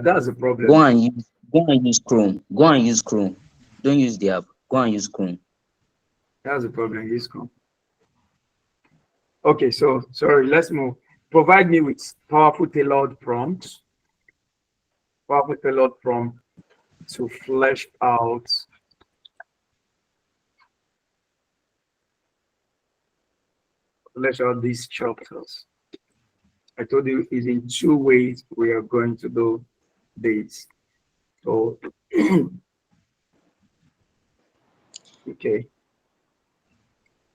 That's a problem. Go and use Chrome. Go and use Chrome. Don't use the app. Go and use Chrome. That's a problem. Use Chrome. Okay, so sorry, let's move. Provide me with powerful tailored prompts. Powerful tailored prompt to flesh out these chapters. I told you is in two ways we are going to do this. So okay.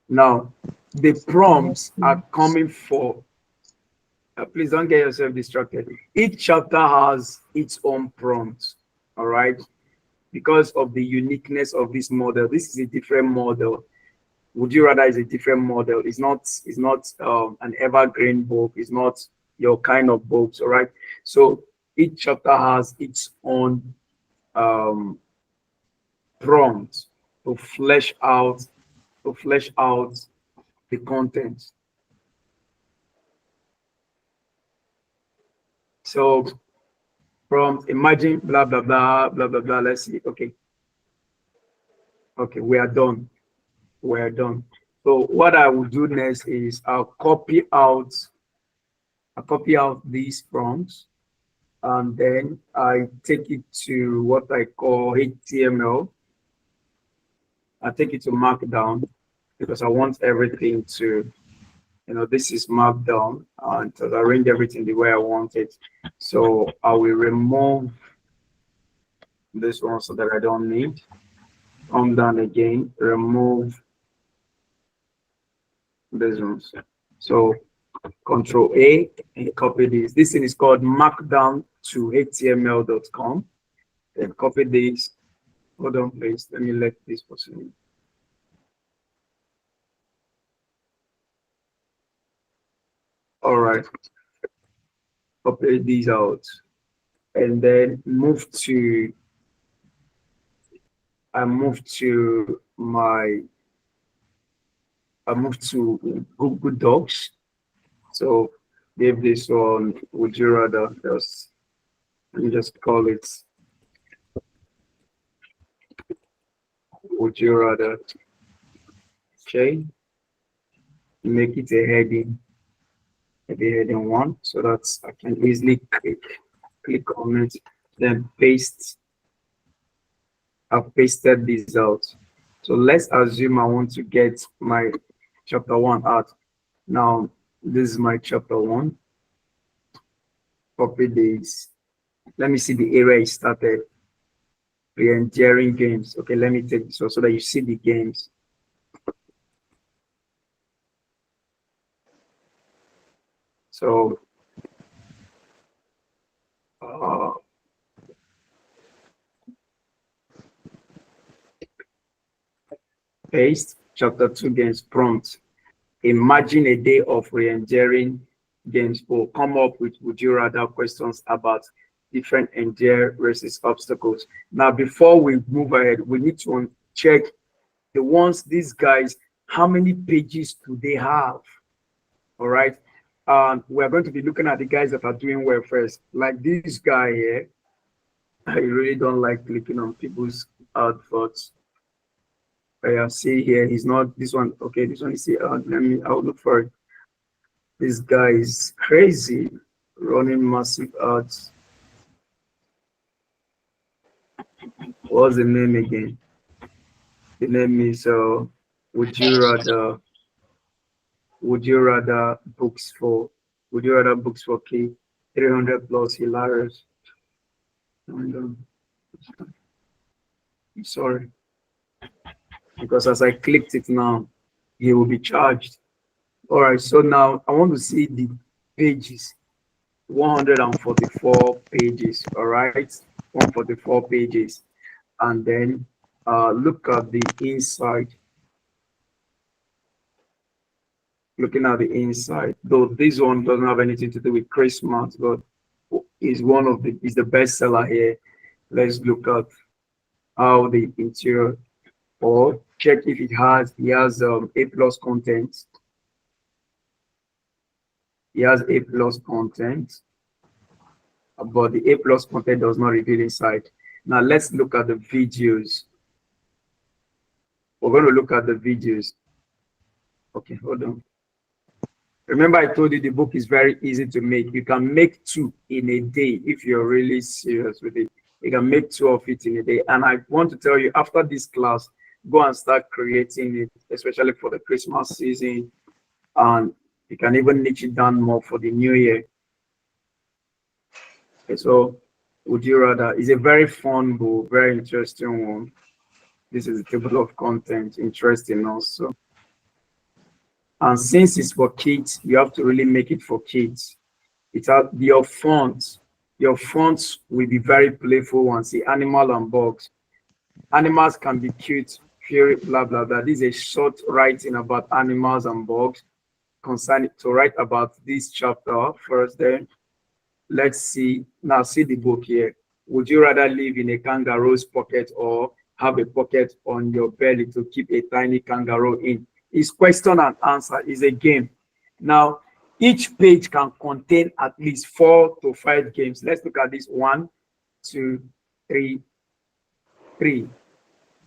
Now the prompts are coming for please don't get yourself distracted. Each chapter has its own prompt, all right? Because of the uniqueness of this model. This is a different model. Would you rather is a different model? It's not an evergreen book. It's not your kind of books, all right? So each chapter has its own prompt to flesh out the content. So prompt, imagine blah blah blah blah blah blah. Let's see. Okay, we are done. We're done. So what I will do next is I'll copy out these prompts, and then I take it to what I call HTML. I take it to Markdown because I want everything to, this is Markdown, and to arrange everything the way I want it. So I will remove this one so that I don't need. Come down again, remove this one. So Control A and copy this. This thing is called Markdown to html.com. Then copy this. Hold on, please. Let me let this person. All right. Copy these out, and then move to. I move to Google Docs. So give this one, would you rather, let me just call it, would you rather, okay, make it a heading, maybe heading 1, so that I can easily click on it, then paste. I've pasted this out. So let's assume I want to get my chapter 1 out. Now, this is my chapter 1. Copy this. Let me see the area it started. Re-engineering games. Okay, let me take this so that you see the games. So, paste chapter 2 games prompt. Imagine a day of re-engineering games will come up with would you rather questions about different endure versus obstacles. Now, before we move ahead, we need to check the ones, these guys, how many pages do they have? All right. We're going to be looking at the guys that are doing well first. Like this guy here, I really don't like clicking on people's adverts. I see here, he's not this one. Okay, this one is here. I'll look for it. This guy is crazy, running massive ads. What's the name again? The name is would you rather books for K 300 plus hilarious. I'm sorry, because as I clicked it now, he will be charged. All right, so now I want to see the pages. 144 pages. All right, 144 pages, and then look at the inside. Looking at the inside, though this one doesn't have anything to do with Christmas, but is the best seller here. Let's look at how the interior, or check if he has A+ content. It has A plus content, but the A plus content does not reveal inside. Now let's look at the videos. We're going to look at the videos. Okay, hold on. Remember, I told you the book is very easy to make. You can make 2 in a day if you're really serious with it. You can make 2 of it in a day. And I want to tell you, after this class, go and start creating it, especially for the Christmas season. And you can even niche it down more for the new year. Okay, so would you rather? It's a very fun book, very interesting one. This is a table of contents, interesting also. And since it's for kids, you have to really make it for kids. Your fonts will be very playful ones. See, animal and bugs. Animals can be cute, furry, blah blah blah. This is a short writing about animals and bugs. Concerning to write about this chapter first. Then let's see. Now see the book here. Would you rather live in a kangaroo's pocket or have a pocket on your belly to keep a tiny kangaroo in? It's question and answer. Is a game. Now, each page can contain at least 4 to 5 games. Let's look at this. 1, 2, 3, 3.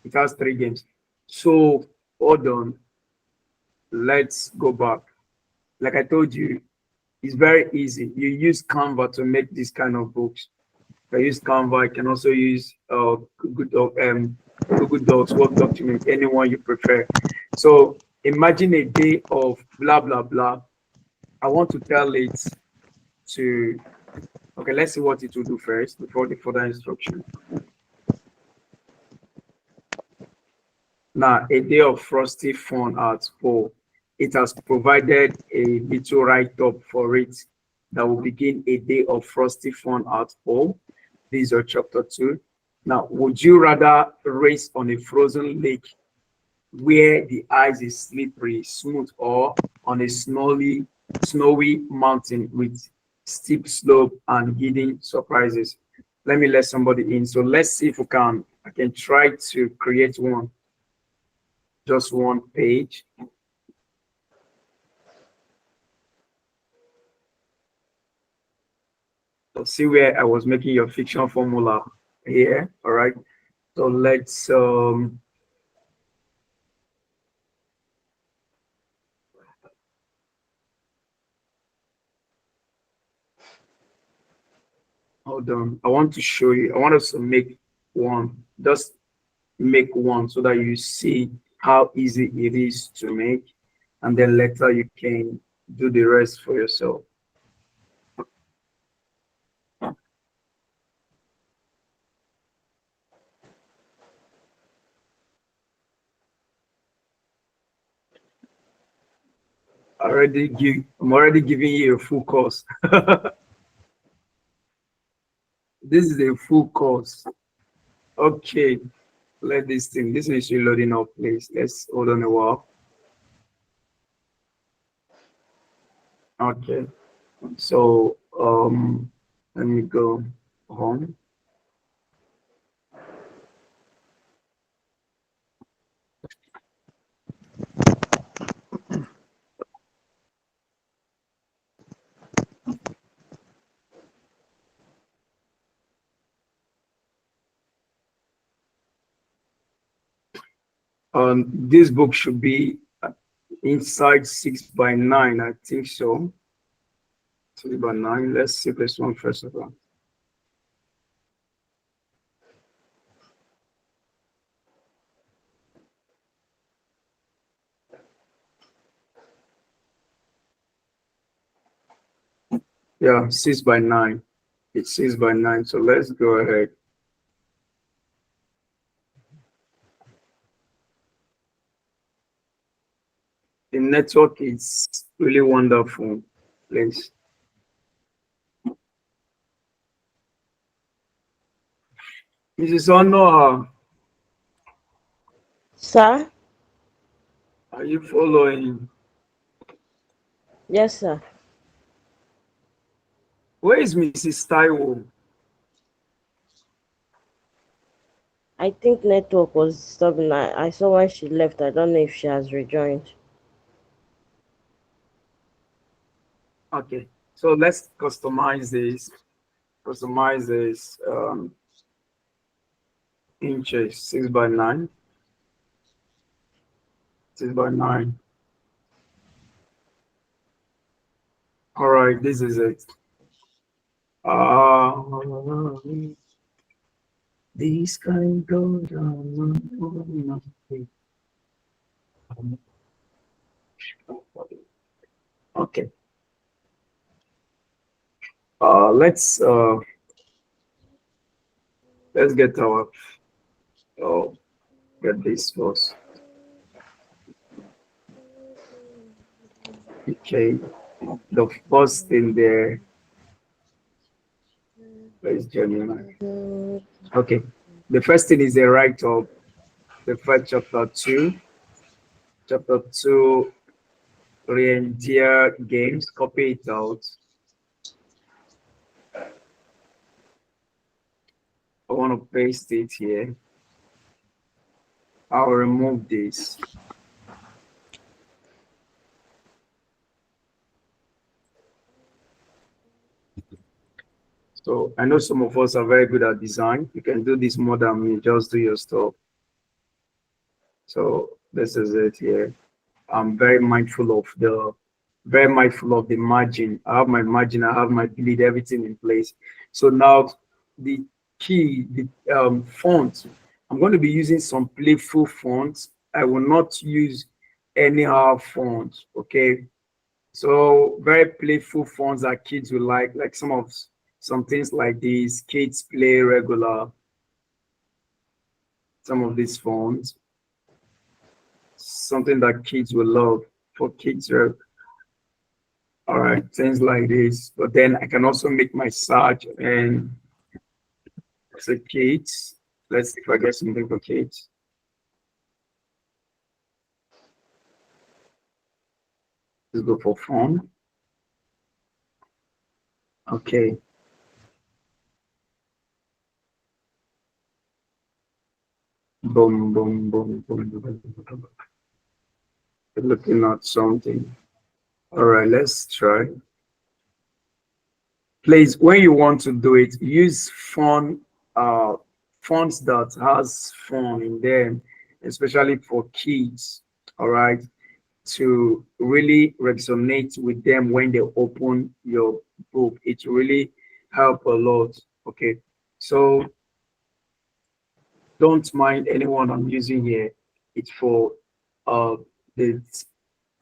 It has 3 games. So hold on. Let's go back. Like I told you, it's very easy. You use Canva to make this kind of books. I use Canva. I can also use Google Docs, Word document, anyone you prefer. So imagine a day of blah, blah, blah. I want to tell it to, okay, let's see what it will do first before the further instruction. Now, a day of frosty fun at school. It has provided a little write-up for it that will begin a day of frosty fun at home. These are chapter 2. Now, would you rather race on a frozen lake where the ice is slippery, smooth, or on a snowy mountain with steep slope and hidden surprises? Let me let somebody in. So let's see if I can try to create one. Just one page. So see where I was making your fiction formula here. All right. So let's hold on. I want to show you. I want us to make one. Just make one so that you see how easy it is to make, and then later you can do the rest for yourself. I'm already giving you a full course. This is a full course. Okay, this is loading up, please. Let's hold on a while. Okay, so let me go home. This book should be inside 6x9, I think so. 6x9. Let's see this one first of all. Yeah, 6x9. It's 6x9. So let's go ahead. The network is really wonderful. Please. Mrs. Honor, Sir? are you following? Yes, sir. Where is Mrs. Taiwo? I think network was disturbing. I saw when she left. I don't know if she has rejoined. Okay, so let's customize this. Customize this inches 6 by 9. 6 by 9. All right, this is it. This kind goes on. Okay. Let's get our get this first. Okay. The first thing there is Gemini. Okay. The first thing is a write-up. The first chapter 2. Chapter 2, reindeer games. Copy it out. I want to paste it here. I'll remove this. So I know some of us are very good at design. You can do this more than me. Just do your stuff. So this is it here. I'm very mindful of the margin. I have my margin. I have my bleed. Everything in place. So now the key, the font. I'm going to be using some playful fonts. I will not use anyhow fonts. Okay. So very playful fonts that kids will like some things like these. Kids play regular. Some of these fonts, something that kids will love for kids. All right, things like this. But then I can also make my search and say kids. Let's see if I get something for kids. Let's go for phone. Okay. Boom, boom, boom, boom, boom, boom, boom. Looking at something. All right, let's try. Please, when you want to do it, use fonts that has fun in them, especially for kids. All right, to really resonate with them when they open your book. It really help a lot. Okay, so don't mind anyone I'm using here. It's for the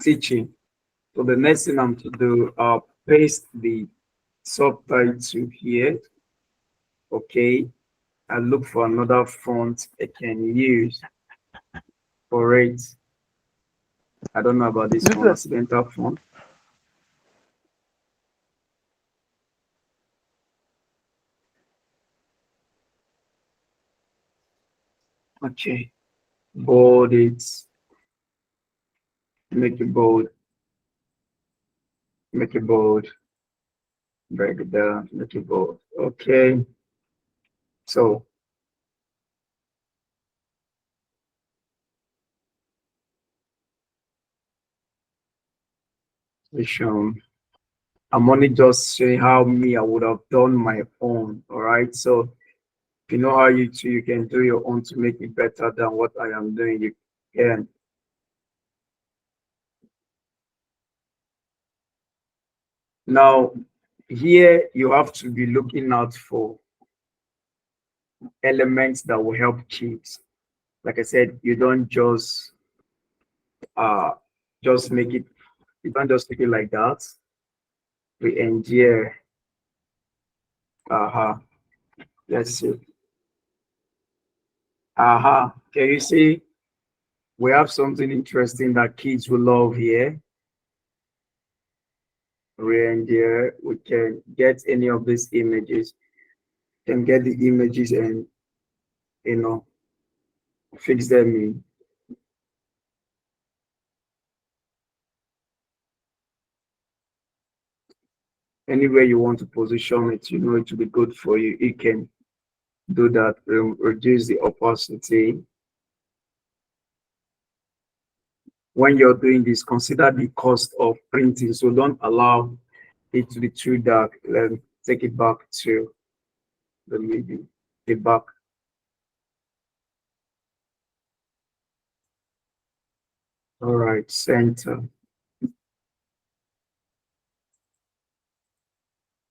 teaching. So the next thing I'm to do, paste the subtitle here. Okay, I look for another font I can use for it. I don't know about this one, accidental font. Okay, bold it, make it bold, make it bold, break it down, make it bold. Okay, so I'm only just showing how me I would have done my own. All right, so if you know how you can do your own to make it better than what I am doing. You can. Now, here you have to be looking out for elements that will help kids. Like I said, you don't just make it. You don't just make it like that. We endure. Let's see. Can you see? We have something interesting that kids will love here. Reindeer. We can get any of these images. Can get the images and fix them in. Anywhere you want to position it, it will be good for you. You can do that. Reduce the opacity. When you're doing this, consider the cost of printing. So don't allow it to be too dark. Then take it back to the middle, the back. All right, center.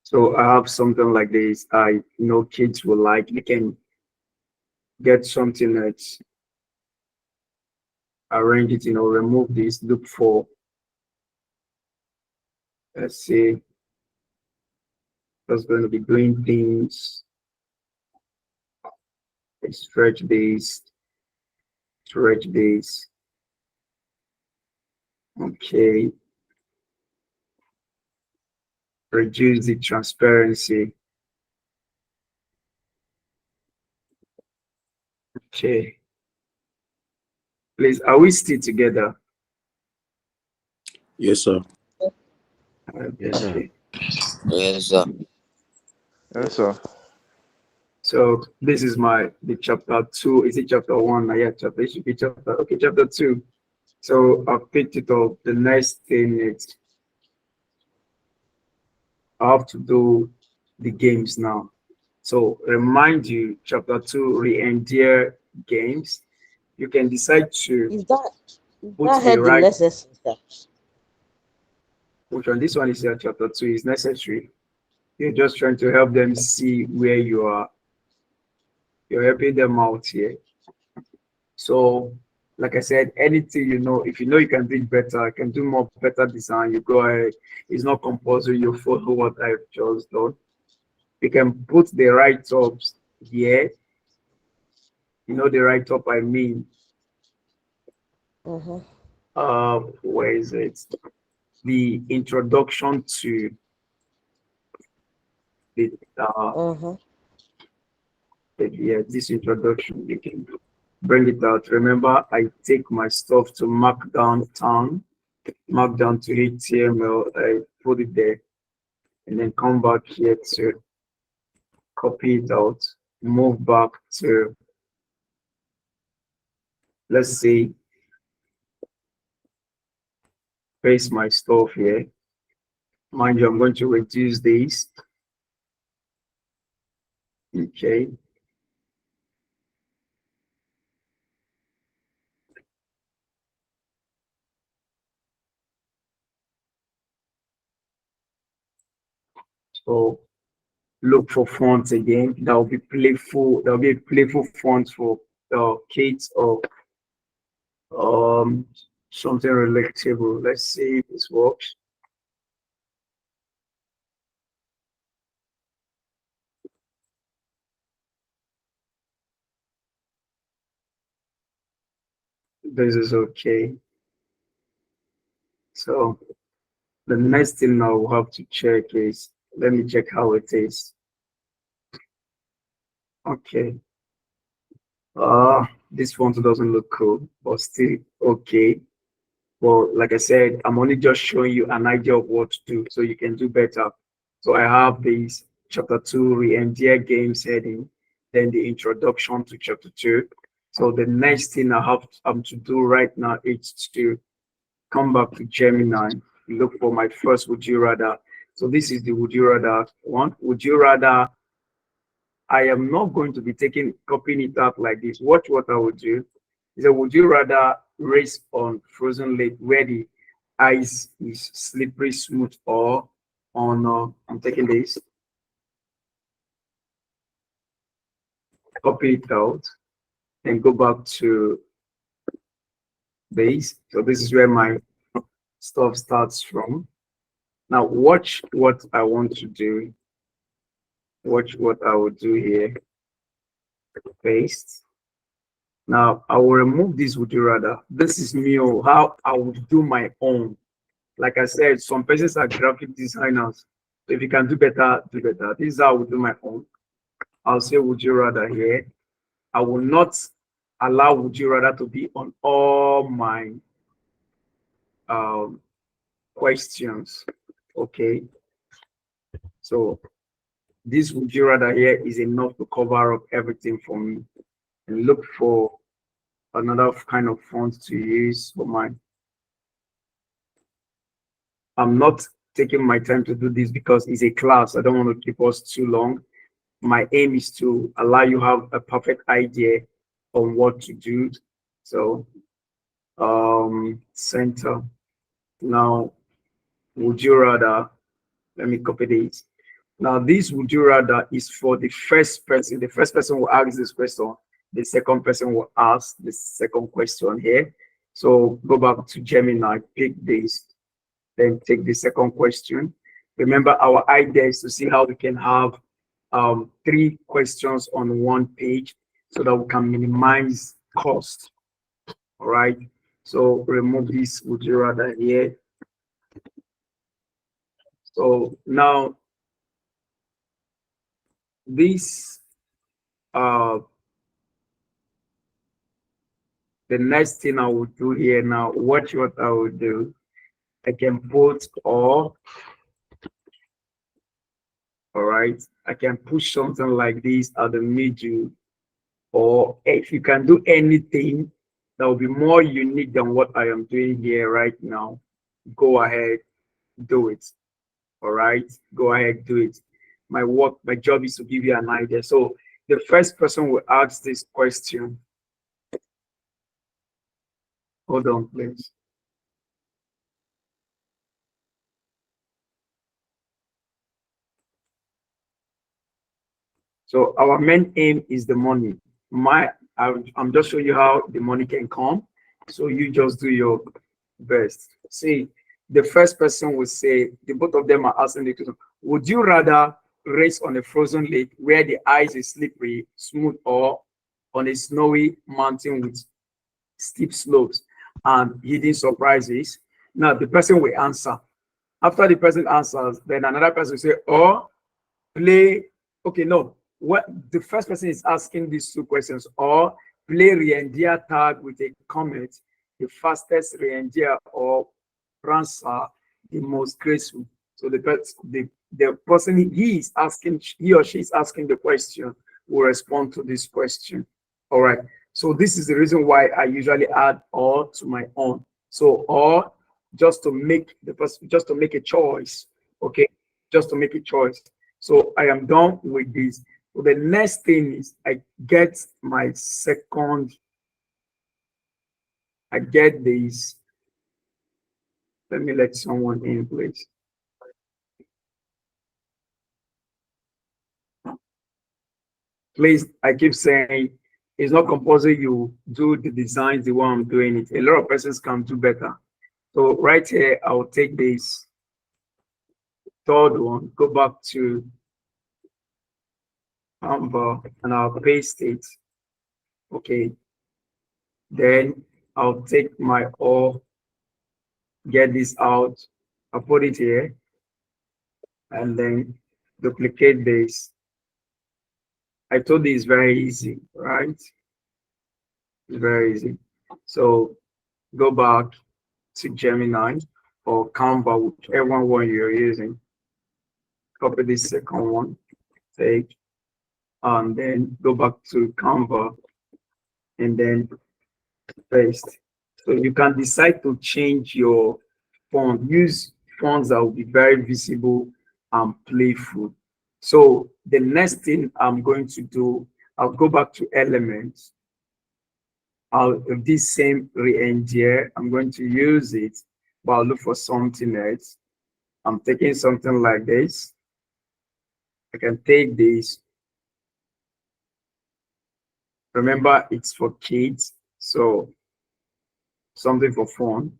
So I have something like this. I know kids will like. You can get something that's arrange it, remove this, look for, let's see, that's going to be doing things, stretch this, stretch this. Okay. Reduce the transparency. Okay. Please, are we still together? Yes, sir. Okay. Yes, sir. Yes, sir. So this is the chapter 2. Is it chapter 1? Yeah, chapter. It should be chapter. Okay, chapter 2. So I've picked it up. The next thing is I have to do the games now. So remind you, chapter 2, re-endear games. You can decide to Is that put the heading right, necessary, sir? which one? This one is chapter 2 is necessary. You're just trying to help them see where you are. You're helping them out here. So, like I said, anything if you know you can do it better, I can do more better design, you go ahead. It's not compulsory you follow what I've just done. You can put the write-ups here. The write-up I mean. Where is it? The introduction to the this introduction. You can bring it out. Remember, I take my stuff to Markdown to HTML. I put it there, and then come back here to copy it out. Move back to, let's see, paste my stuff here. Mind you, I'm going to reduce this. Okay. So look for fonts again. That will be playful. That will be a playful font for kids or something relatable. Let's see if this works. This is okay. So the next thing I'll have to check is, let me check how it is. Okay. This font doesn't look cool, but still okay. Well, like I said, I'm only just showing you an idea of what to do so you can do better. So I have this chapter 2 re-endear games heading, then the introduction to chapter 2. So the next thing I have to do right now is to come back to Gemini, look for my first would you rather. So this is the would you rather one. Would you rather, I am not going to be copying it out like this. Watch what I would do. Is that would you rather race on frozen lake where the ice is slippery smooth, or on I'm taking this, copy it out, and go back to this. So this is where my stuff starts from. Now watch what I want to do. Watch what I will do here. Paste. Now I will remove this would you rather. This is me, or how I would do my own. Like I said, some persons are graphic designers. So if you can do better, do better. This is how I would do my own. I'll say would you rather here. I will not allow would you rather to be on all my questions. Okay. So this would you rather here is enough to cover up everything for me. And look for another kind of font to use for mine. I'm not taking my time to do this because it's a class. I don't want to keep us too long. My aim is to allow you have a perfect idea on what to do. So center. Now, would you rather, let me copy this. Now, this would you rather is for the first person. The first person will ask this question. The second person will ask the second question here. So go back to Gemini, pick this, then take the second question. Remember, our idea is to see how we can have 3 questions on one page so that we can minimize cost. All right. So remove this would you rather here. So now this the next thing I would do here now, watch what I would do. I can put all right. I can push something like this at the middle, or if you can do anything that will be more unique than what I am doing here right now, go ahead, do it. All right, go ahead, do it. My job is to give you an idea. So the first person will ask this question. Hold on, please. So our main aim is the money. I'm just showing you how the money can come. So you just do your best. See, the first person will say, the both of them are asking the question, would you rather race on a frozen lake where the ice is slippery, smooth, or on a snowy mountain with steep slopes and hidden surprises? Now the person will answer. After the person answers, then another person will say, or play, okay, no, what the first person is asking these 2 questions, or play reindeer tag with a comet, the fastest reindeer, or Prancer, the most graceful. So the person he is asking, he or she is asking the question, will respond to this question. All right. So this is the reason why I usually add or to my own. So or just to make the person, just to make a choice. Okay, just to make a choice. So I am done with this. So the next thing is I get my second. I get this. Let me let someone in, please. Please, I keep saying it's not compulsory you do the designs the way I'm doing it. A lot of persons can do better. So right here, I'll take this third one, go back to Canva, and I'll paste it. Okay. Then I'll take my all, get this out, I'll put it here, and then duplicate this. I told you it's very easy, right? It's very easy. So go back to Gemini or Canva, whichever one you're using. Copy this second one, take, and then go back to Canva and then paste. So you can decide to change your font, use fonts that will be very visible and playful. So the next thing I'm going to do, I'll go back to elements. This same reindeer, I'm going to use it, but I'll look for something else. I'm taking something like this. I can take this. Remember, it's for kids, so something for fun.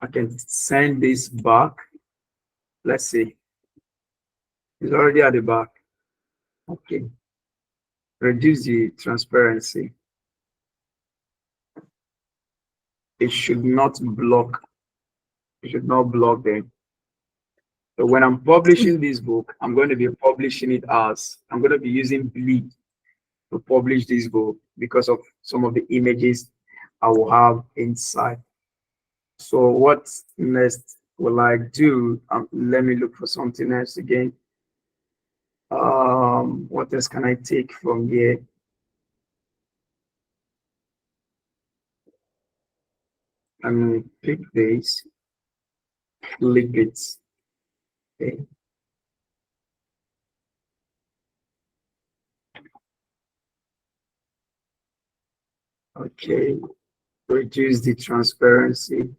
I can send this back. Let's see. It's already at the back. Okay. Reduce the transparency. It should not block. It should not block them. So when I'm publishing this book, I'm going to be publishing it as, I'm going to be using Bleed to publish this book because of some of the images I will have inside. So what next will I do? Let me look for something else again. What else can I take from here? and pick this, click it. Okay. Okay. Reduce the transparency.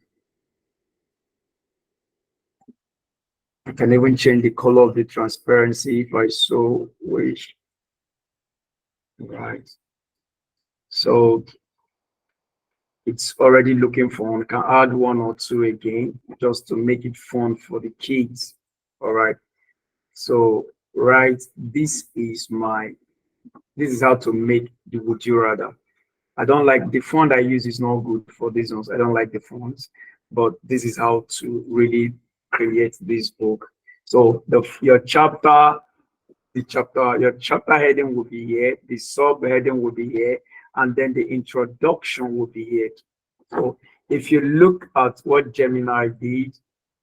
I can even change the color of the transparency if I so wish. Right. So it's already looking fun. Can add one or two again just to make it fun for the kids. All right. So, right, this is how to make the would you rather. I don't like the font I use is not good for these ones. I don't like the fonts, but this is how to really create this book. So your chapter heading will be here, the subheading will be here, and then the introduction will be here. So if you look at what Gemini did,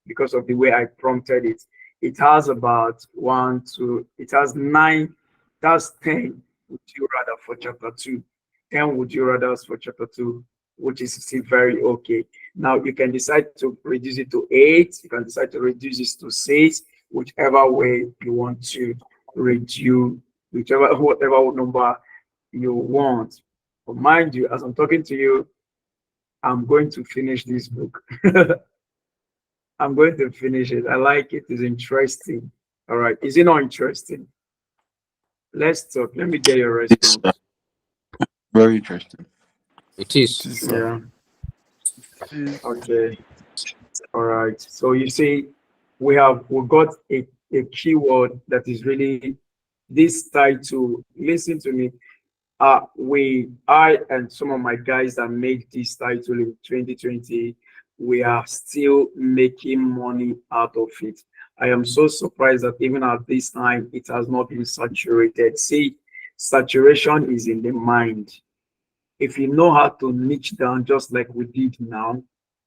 because of the way I prompted it, it has about it has 9, that's 10 would you rather for chapter 2, 10 would you rather for chapter 2, which is still very okay. Now you can decide to reduce it to 8, you can decide to reduce it to 6, whichever way you want to reduce, whatever number you want. But mind you, as I'm talking to you, I'm going to finish this book. I'm going to finish it. I like it. It's interesting. All right. Is it not interesting? Let's talk. Let me get your response. Very interesting. It It is. is, sir. Yeah. Okay. All right. So you see, we got a keyword that is really this title. Listen to me. I and some of my guys that made this title in 2020, we are still making money out of it. I am so surprised that even at this time, it has not been saturated. See, saturation is in the mind. If you know how to niche down, just like we did now,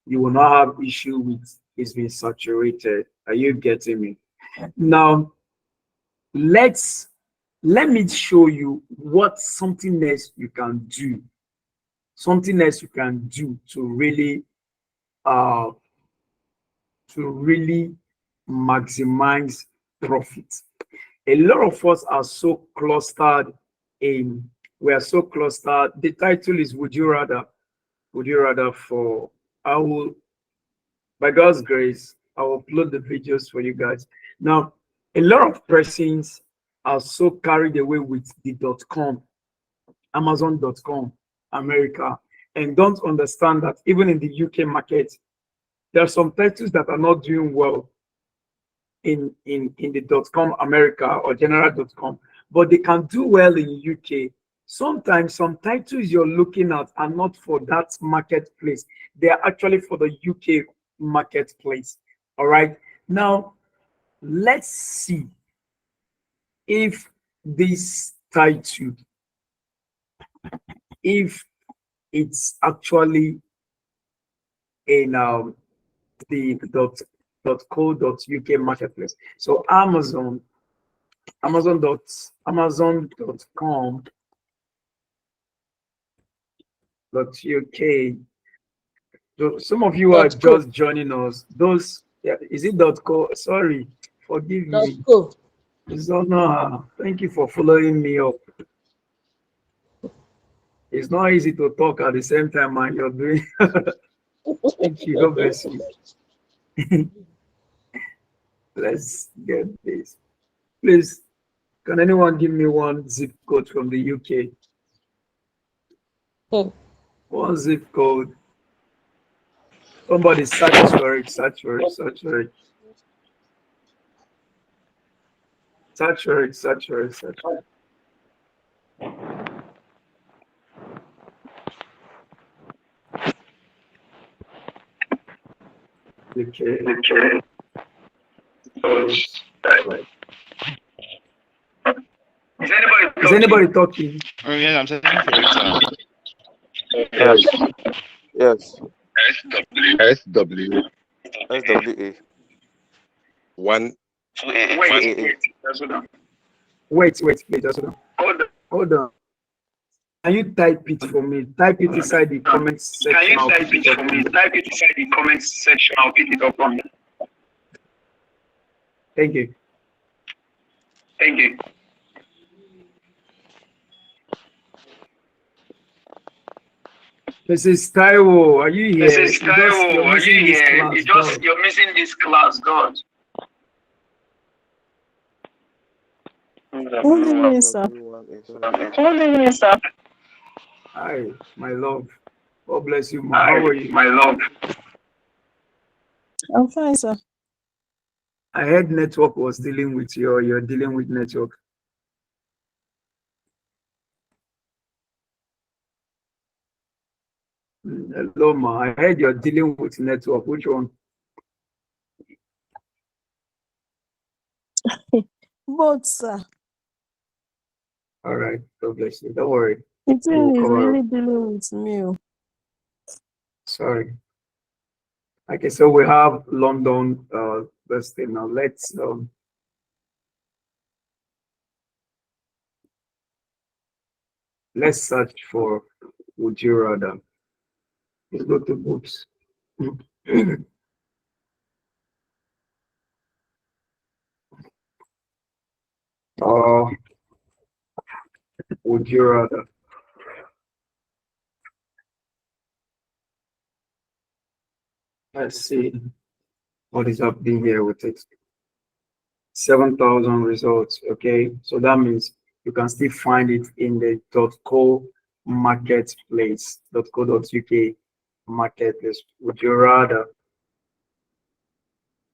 you will not have issue with it's being saturated. Are you getting me? Now, let's let me show you what something else you can do, to uh really maximize profit. A lot of us are so clustered in we are so clustered. The title is would you rather for I will, by God's grace, I will upload the videos for you guys. Now, a lot of persons are so carried away with the .com, Amazon.com, America, and don't understand that even in the UK market, there are some titles that are not doing well in the .com America or general.com, but they can do well in UK. Sometimes some titles you're looking at are not for that marketplace. They are actually for the UK marketplace. All right. Now, let's see if this title, if it's actually in the .co.uk marketplace. So Amazon.com .uk. So some of you are .co. just joining us. Yeah, is it .co? Sorry, forgive me. .co. Zona, thank you for following me up. It's not easy to talk at the same time and you're doing. Thank you. God bless you. Let's get this. Please, can anyone give me one zip code from the UK? One zip code. Somebody search for it, search for it, search for it. Search for it, search for it, search for it. Okay. Right. Is anybody talking? Oh, yeah, I'm searching for it, sir. Yes. Yes. SW SWA. 1 Wait, please, just hold on. Hold on. Can you type it for me? Type it inside the comment section. Can you type it for me? Type it inside the comment section. I'll pick it up from you. Thank you. Thank you. Mrs. Taiwo, are you here? Mrs. Taiwo, are you here? You're missing this class, God. Good evening, sir. Good evening, sir. Hi, my love. God bless you, ma. Hi, How are you? my love. I'm fine, sir. I heard network was dealing with you, or you're dealing with network. Hello, ma. I heard you're dealing with network. Which one? Both, sir. All right. God bless you. Don't worry. The thing is cover really up. dealing with me. Sorry. Okay, so we have London this thing now. Let's search for would you rather. Let's go to books. Would you rather? Let's see what is happening here with it. 7,000 results. Okay, so that means you can still find it in the .co marketplace, .co.uk marketplace. Would you rather?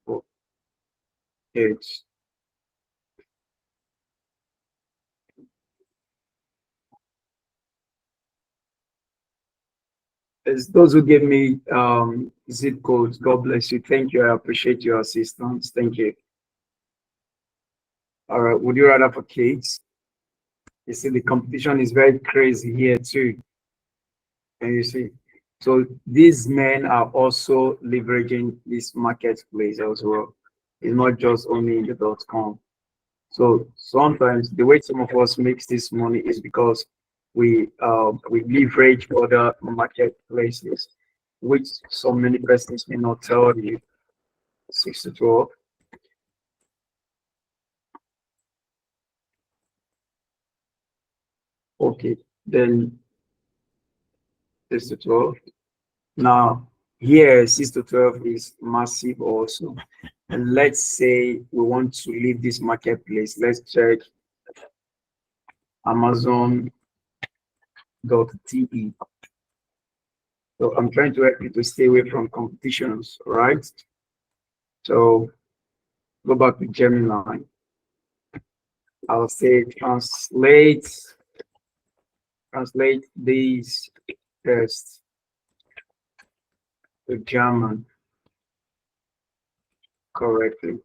Oh, it's those who gave me zip codes. God bless you. Thank you. I appreciate your assistance. Thank you. All right. Would you rather for kids? You see, the competition is very crazy here too. And you see, so these men are also leveraging this marketplace as well. It's not just only in the .com. So sometimes the way some of us makes this money is because we leverage other marketplaces, which so many persons may not tell you. 6 to 12. Okay, then 6 to 12. Now here 6 to 12 is massive also. And let's say we want to leave this marketplace. Let's check Amazon.te. So I'm trying to help you to stay away from competitions, right? So go back to Gemini. I'll say translate these tests to German correctly.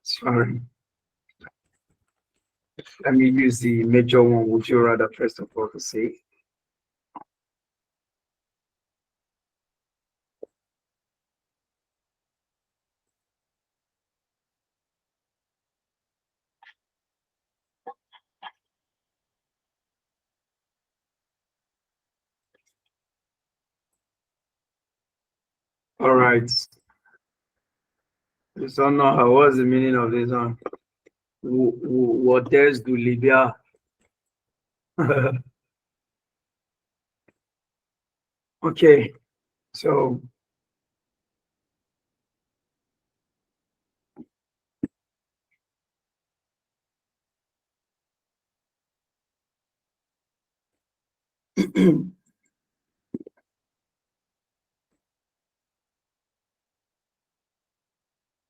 Sorry. Let me use the major one. Would you rather first of all to say? All right. This one now, what's the meaning of this one? What else do Libya? Okay, so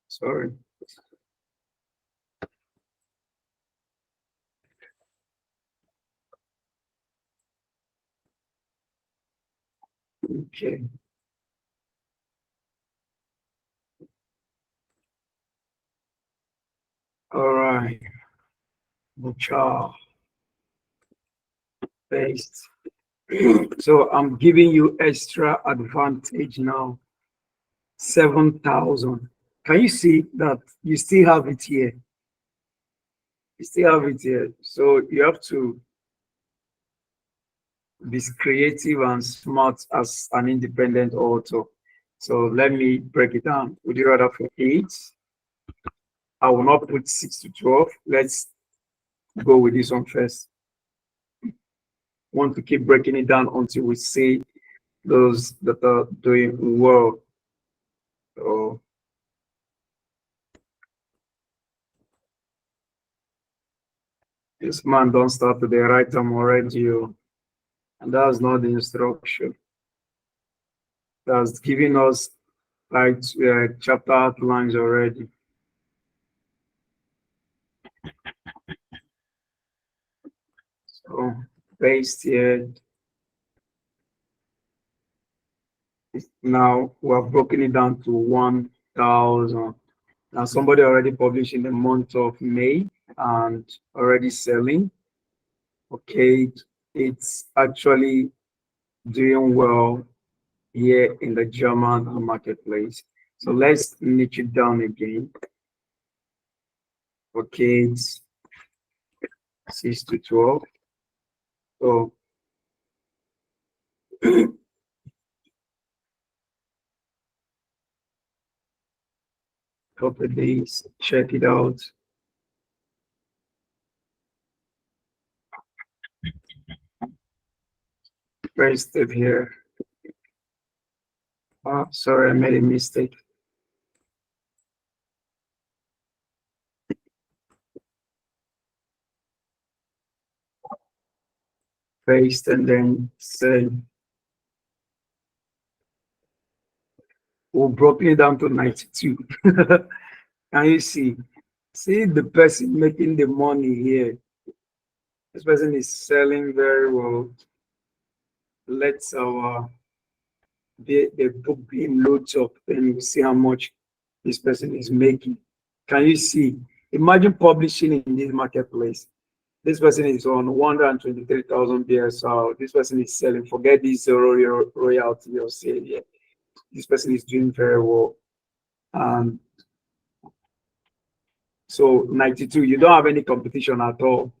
sorry. Okay. All right. Ciao. Paste. So I'm giving you extra advantage now. 7,000. Can you see that you still have it here? You still have it here. So you have to be creative and smart as an independent author. So let me break it down. Would you rather for 8? I will not put 6 to 12. Let's go with this one first. Want to keep breaking it down until we see those that are doing well. So this man don't start to the right time already, and that's not the instruction. That's giving us like chapter outlines already. So paste here. Now we have broken it down to 1,000. Now somebody already published in the month of May and already selling. Okay, it's actually doing well here in the German marketplace. So let's niche it down again. Okay, it's 6 to 12. So copy this, check it out. Paste it here. Oh, sorry, I made a mistake. Paste and then save. We'll broken it down to 92. Can you see? See the person making the money here. This person is selling very well. Let's the BookBeam loads up, then we see how much this person is making. Can you see? Imagine publishing in this marketplace. This person is on 123,000 BSR. This person is selling. Forget this royalty or sale here. This person is doing very well. And so 92, you don't have any competition at all.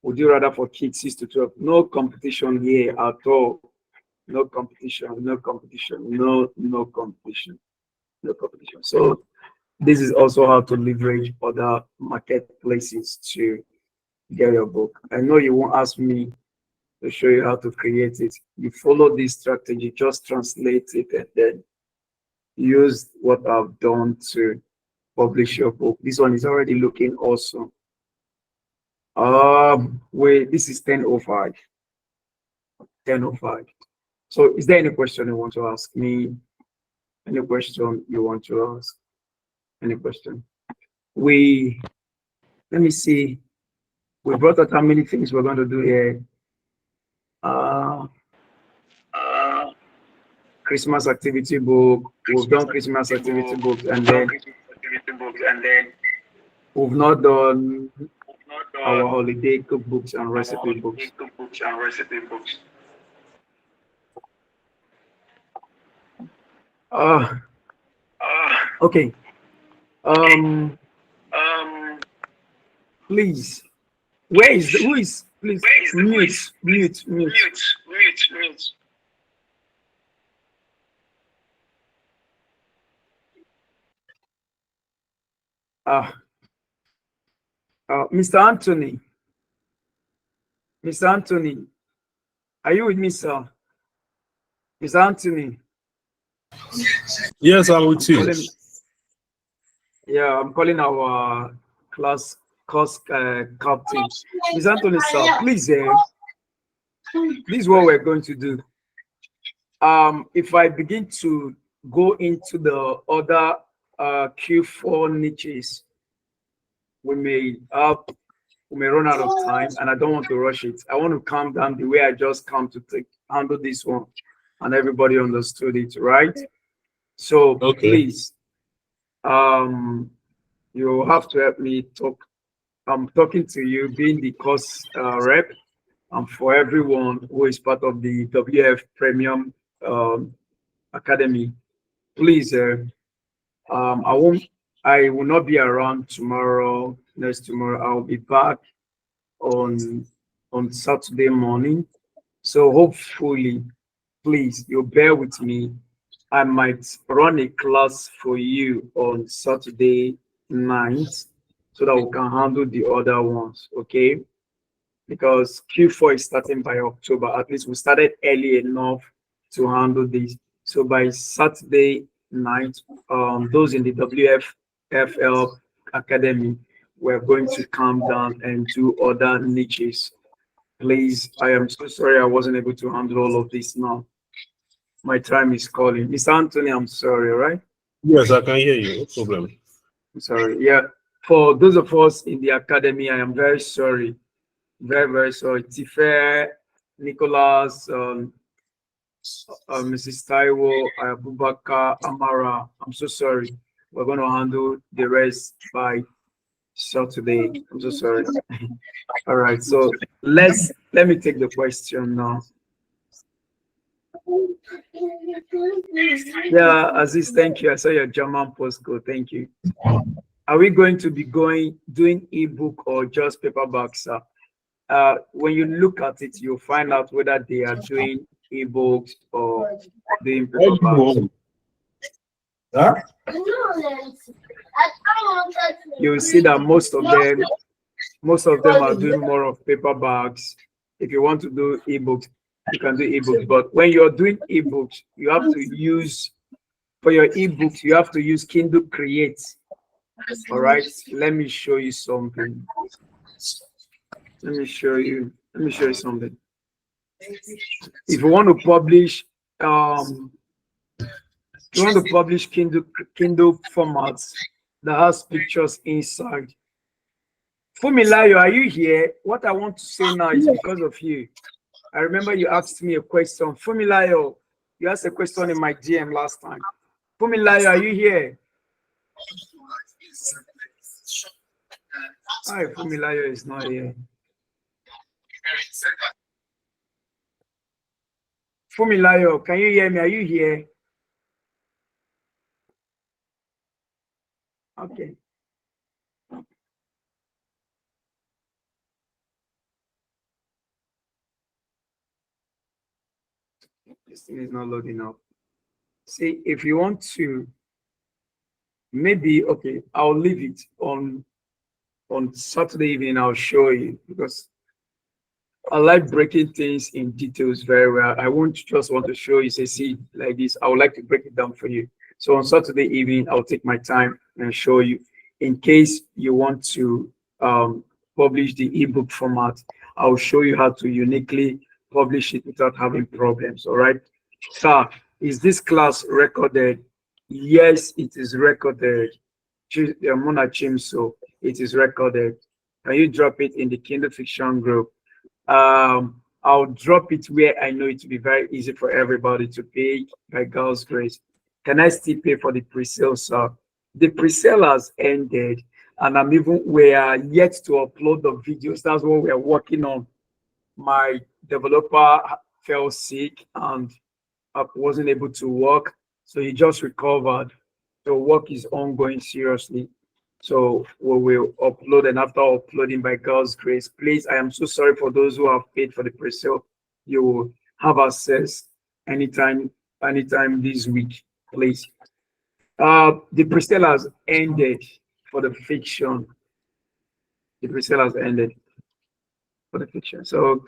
Would you rather for kids 6 to 12? No competition here at all. No competition, no competition, no competition, no competition. So this is also how to leverage other marketplaces to get your book. I know you won't ask me to show you how to create it. You follow this strategy, just translate it and then use what I've done to publish your book. This one is already looking awesome. Wait, this is 10:05. 10:05. So is there any question you want to ask me? Any question you want to ask? Any question? Let me see. We brought out how many things we're going to do here. Christmas activity book. We've done Christmas activity books, and then we've not done our holiday cookbooks and recipe books. Okay. Please. Who is please mute. Mr. Anthony. Mr. Anthony, are you with me, sir? Mr. Anthony. Yes, I'm with you. I'm calling our course captain. Mr. Anthony, sir, please, this is what we're going to do. If I begin to go into the other Q4 niches, we may run out of time, and I don't want to rush it. I want to calm down the way I just come to handle this one, and everybody understood it, right? So please, you have to help me talk. I'm talking to you, being the course rep, and for everyone who is part of the WF Premium Academy. Please I will not be around tomorrow, next tomorrow. I'll be back on Saturday morning. So hopefully, please, you bear with me. I might run a class for you on Saturday night so that we can handle the other ones, okay? Because Q4 is starting by October. At least we started early enough to handle this. So by Saturday night, those in the WFL Academy, we're going to calm down and do other niches. Please, I am so sorry I wasn't able to handle all of this now. My time is calling. Mr. Anthony, I'm sorry, right? Yes, I can hear you. No problem. I'm sorry. Yeah. For those of us in the academy, I am very sorry. Very, very sorry. Tife, Nicholas, Mrs. Taiwo, Abubakar, Amara. I'm so sorry. We're going to handle the rest by Saturday. I'm so sorry. All right. So let me take the question now. Yeah, Aziz, thank you. I saw your German postcode. Thank you. Are we going to be doing ebook or just paperback, sir? When you look at it, you'll find out whether they are doing ebooks or doing paperbacks. Huh? You'll see that most of them are doing more of paperbacks. If you want to do ebooks, you can do ebooks. But when you're doing ebooks, you have to use, for your ebooks, you have to use Kindle Create. All right, let me show you something. Let me show you something. If you want to publish, Kindle formats that has pictures inside. Fumilayo, are you here? What I want to say now is because of you. I remember you asked me a question. Fumilayo, you asked a question in my DM last time. Fumilayo, are you here? Hi, Fumilayo is not here. Fumilayo, can you hear me? Are you here? Okay. This thing is not loading up. See, if you want to, maybe, okay, I'll leave it on Saturday evening. I'll show you because I like breaking things in details very well. I won't just want to show you, say, see, like this. I would like to break it down for you. So on Saturday evening, I'll take my time and show you. In case you want to publish the ebook format, I'll show you how to uniquely publish it without having problems. All right. Sir, is this class recorded? Yes, it is recorded. Mona Chimso, it is recorded. Can you drop it in the Kindle Fiction group? I'll drop it where I know it will be very easy for everybody to pay by God's grace. Can I still pay for the pre-sale, sir? The pre-sale has ended, and we are yet to upload the videos. That's what we are working on. My developer fell sick and wasn't able to work, so he just recovered. So work is ongoing seriously. So we will upload, and after uploading by God's grace, please, I am so sorry for those who have paid for the pre-sale. You will have access anytime this week, please. The pre-sale has ended for the fiction. The pre-sale has ended for the fiction. So,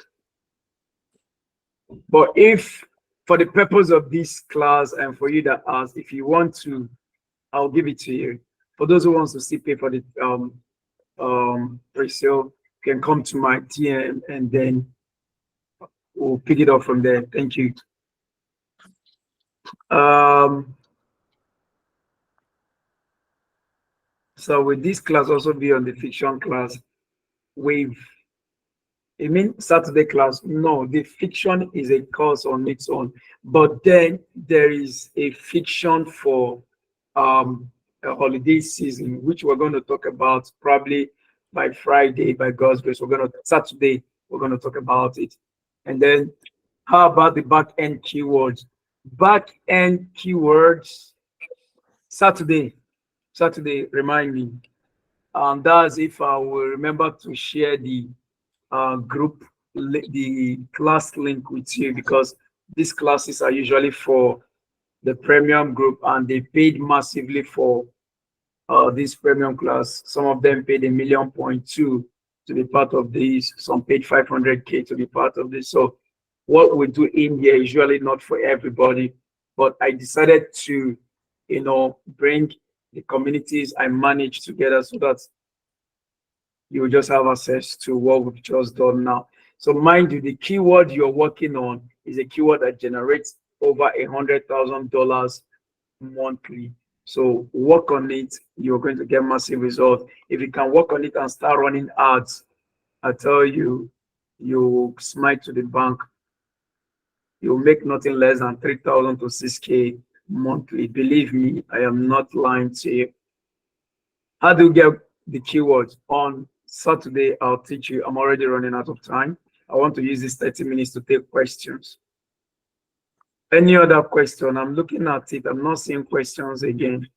but if for the purpose of this class and for you that ask, if you want to, I'll give it to you. For those who wants to still pay for the pre-sale, can come to my DM and then we'll pick it up from there. Thank you. So with this class also be on the fiction class, Saturday class? No, the fiction is a course on its own, but then there is a fiction for a holiday season, which we're going to talk about probably by Friday, by God's grace. Saturday, we're going to talk about it. And then how about the back end keywords? Back end keywords, Saturday. Saturday, remind me. And that's if I will remember to share the group, the class link with you, because these classes are usually for the premium group and they paid massively for this premium class. Some of them paid $1.2 million to be part of this. Some paid 500K to be part of this. So what we do in here is usually not for everybody, but I decided to, bring the communities I manage together so that you will just have access to what we've just done now. So mind you, the keyword you're working on is a keyword that generates over $100,000 monthly. So work on it, you're going to get massive results. If you can work on it and start running ads, I tell you, you smite to the bank. You'll make nothing less than 3,000 to 6K monthly. Believe me, I am not lying to you. How do you get the keywords? On Saturday, I'll teach you. I'm already running out of time. I want to use this 30 minutes to take questions. Any other question? I'm looking at it. I'm not seeing questions again.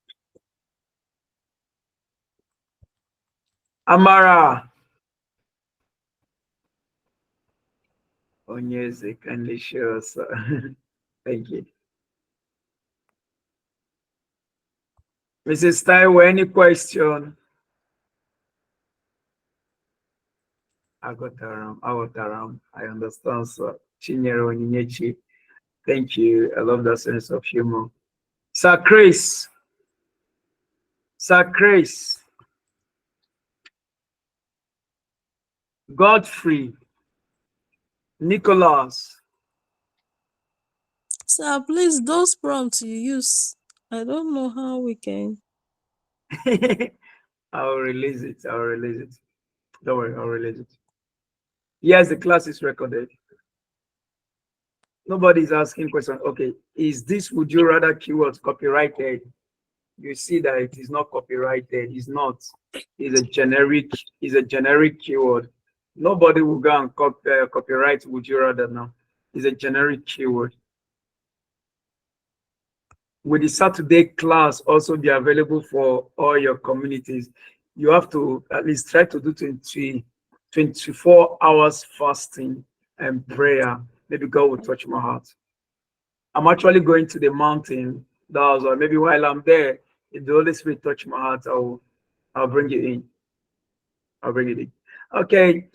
Amara. Onyeze, kindly share us. Thank you. Mrs. Taiwo, any question? I got around. I understand, sir. Chinyere Onyinyechi. Thank you. I love that sense of humor. Sir Chris. Godfrey. Nicholas. Sir, please, those prompts you use, I don't know how we can. I'll release it. Don't worry, I'll release it. Yes, the class is recorded. Nobody's asking questions. Okay, is this would you rather keyword copyrighted? You see that it is not copyrighted. It's not. It's a generic keyword. Nobody will go and copyright would you rather now. It's a generic keyword. Will the Saturday class also be available for all your communities? You have to at least try to do 24 hours fasting and prayer. Maybe God will touch my heart. I'm actually going to the mountain. Maybe while I'm there, if the Holy Spirit touch my heart, I'll bring it in. Okay.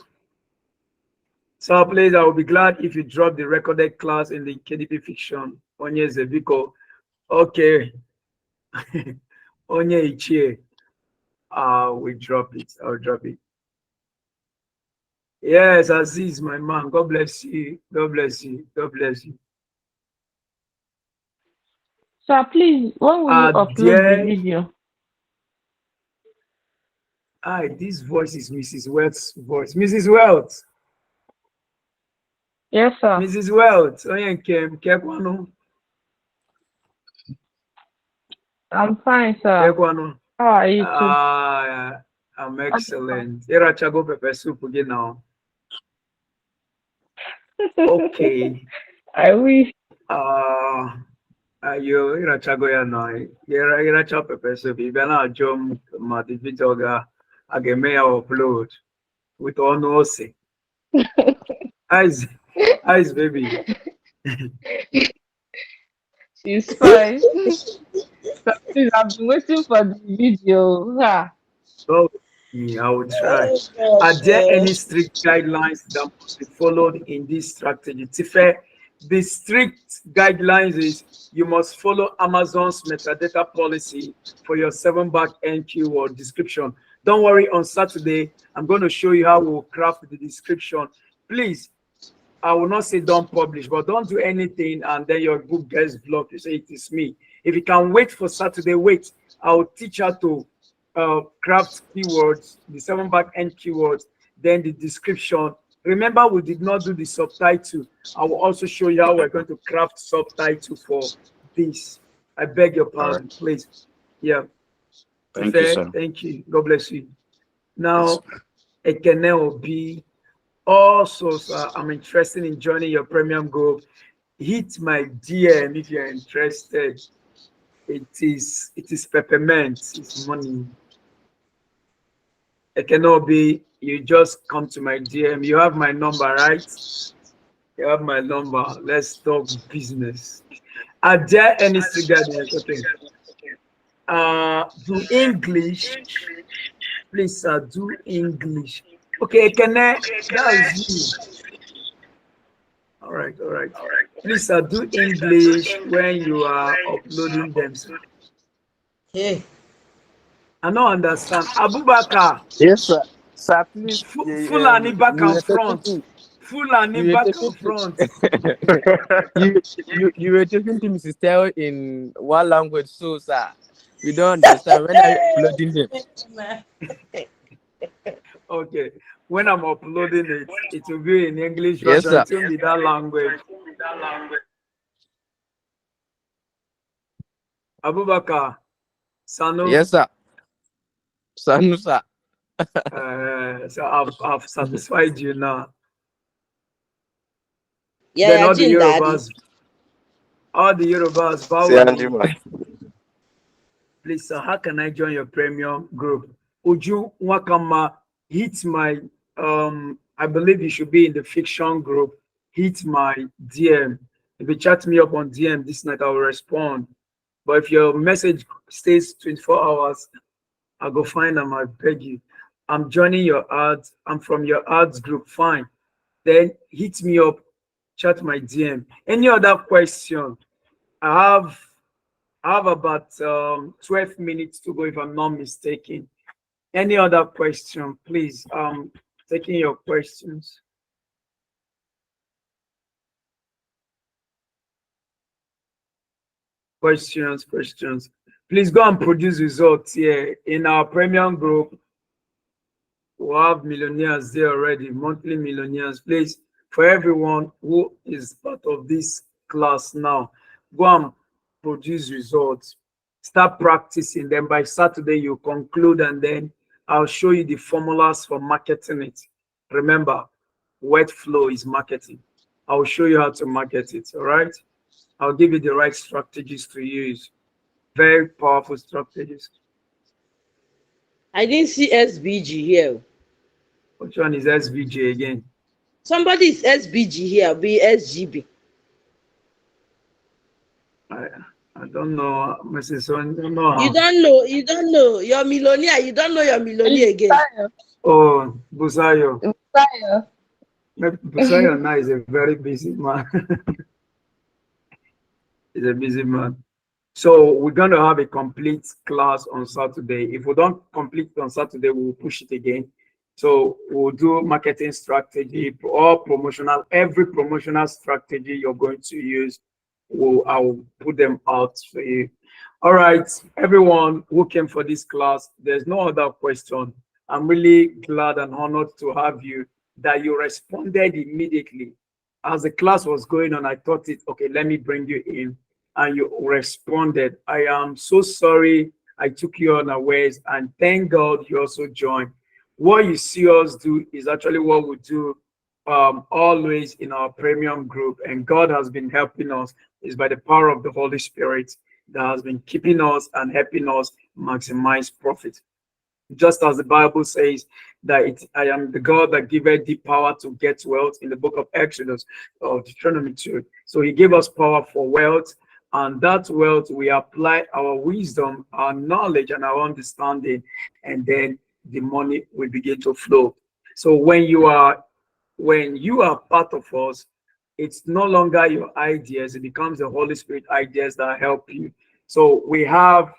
So please, I will be glad if you drop the recorded class in the KDP fiction. Onyeze Biko. Okay. Onye Ichie. I'll drop it. Yes, Aziz, my man. God bless you. Sir, please, when will you upload the video? This voice is Mrs. Welt's voice. Mrs. Welt. Yes, sir. Mrs. Welt. I'm fine, sir. How are you too? I'm excellent. Irachago pepper soup again now. Okay. I wish. Ayo irachago ya na. Iracha pepper soup. Ibana jom mativitoga agemea upload with all say. Eyes, baby. She's fine. So please, I've been waiting for the video. So I will try. Are there any strict guidelines that must be followed in this strategy? Tife, the strict guidelines is you must follow Amazon's metadata policy for your 7-back-end keyword description. Don't worry, on Saturday, I'm going to show you how we'll craft the description. Please, I will not say don't publish, but don't do anything and then your book gets blocked. You say it is me. If you can wait for Saturday, wait. I will teach you to craft keywords, the 7-back-end keywords, then the description. Remember, we did not do the subtitle. I will also show you how we're going to craft subtitle for this. I beg your pardon, please. Yeah. Thank you, sir. Thank you. God bless you. Now, Ekene will be also, sir, I'm interested in joining your premium group. Hit my DM if you're interested. It is peppermint. It's money. It cannot be. You just come to my DM. You have my number, right? You have my number. Let's talk business. Are there any suggestions? Okay. Do English, please. Do English. Okay, can I? That's you. All right, all right. Please, do English when you are uploading them, sir. Hey, I don't understand. Abubakar, Yes, sir. Sir, please. Fulani back You and were front. taking Fulani you were back taking and front. you were taking to Mrs. Tell in one language, so sir, we don't understand. When are you uploading them? Okay. When I'm uploading it, it will be in English Yes, version. sir. It will be that language. Abubakar, Sanu. Yes, sir. Sanu, sir. So I've satisfied you now. yeah, Then yeah, all the Jin Daddy. Yorubas, Say Andy, man. please, sir, how can I join your premium group? Uju Wakama, hit my I believe you should be in the fiction group. Hit my DM. If you chat me up on DM this night, I will respond. But if your message stays 24 hours, I'll go find them. I beg you. I'm joining your ads. I'm from your ads group. Fine. Then hit me up, chat my DM. Any other question? I have about 12 minutes to go if I'm not mistaken. Any other question, please? Taking your questions. Questions. Please go and produce results here in our premium group. We have millionaires there already, monthly millionaires. Please, for everyone who is part of this class now, go and produce results. Start practicing. Then by Saturday, you conclude, and then I'll show you the formulas for marketing it. Remember, word flow is marketing. I'll show you how to market it. All right. I'll give you the right strategies to use. Very powerful strategies. I didn't see SBG here. Which one is SVJ again? Somebody is SBG here, be SGB. I don't know, Mrs. Son. I don't know how. You don't know. You're millionaire. You don't know you're millionaire again. Oh, Busayo. Fire. Busayo now is a very busy man. He's a busy man. So we're going to have a complete class on Saturday. If we don't complete it on Saturday, we'll push it again. So we'll do marketing strategy or promotional, every promotional strategy you're going to use, I'll put them out for you. All right, everyone who came for this class, there's no other question. I'm really glad and honored to have you, that you responded immediately. As the class was going on, I thought okay, let me bring you in. And you responded. I am so sorry I took you unawares, and thank God you also joined. What you see us do is actually what we do always in our premium group, and God has been helping us. Is by the power of the Holy Spirit that has been keeping us and helping us maximize profit. Just as the Bible says that I am the God that giveth thee power to get wealth in the book of Exodus or Deuteronomy 2. So he gave us power for wealth, and that wealth we apply our wisdom, our knowledge, and our understanding, and then the money will begin to flow. So when you are part of us, it's no longer your ideas, it becomes the Holy Spirit ideas that help you. So we have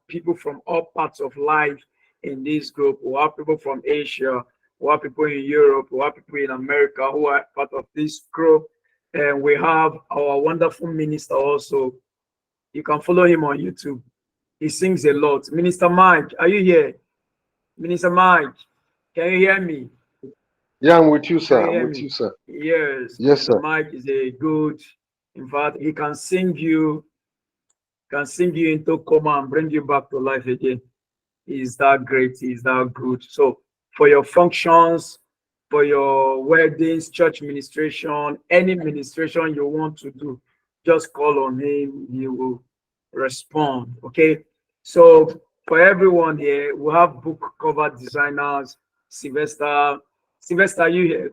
people from all parts of life in this group. We have people from Asia, we have people in Europe, we have people in America who are part of this group. And we have our wonderful minister also. You can follow him on YouTube. He sings a lot. Minister Mike, are you here? Minister Mike, can you hear me? Yeah, I'm with you, sir. I'm with you, sir. Yes. Yes, sir. Mike is a good, in fact, he can sing you into coma and bring you back to life again. He's that great, he's that good. So for your functions, for your weddings, church ministration, any ministration you want to do, just call on him. He will respond. Okay, so for everyone here, we have book cover designers. Sylvester, Sylvester, are you here?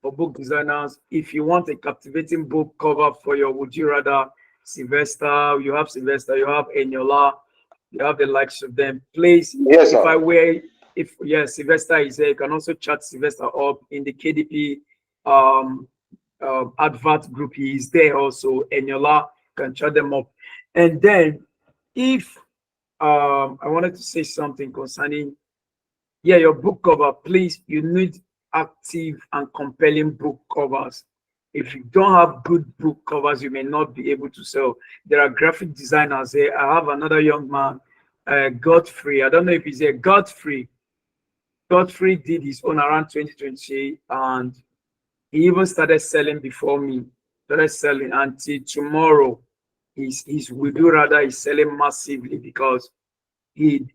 For book designers, if you want a captivating book cover for your Would You Rather, Sylvester, you have Eniola, you have the likes of them. Please, Yes, if sir. I were, if yes, Sylvester is there, you can also chat Sylvester up in the KDP advert group. He is there also. Eniola, can chat them up. And then if I wanted to say something concerning your book cover, please, you need active and compelling book covers. If you don't have good book covers, you may not be able to sell. There are graphic designers here. I have another young man, Godfrey. I don't know if he's here. Godfrey did his own around 2020, and he even started selling before me. Started selling until tomorrow. He's Would You Rather is selling massively because he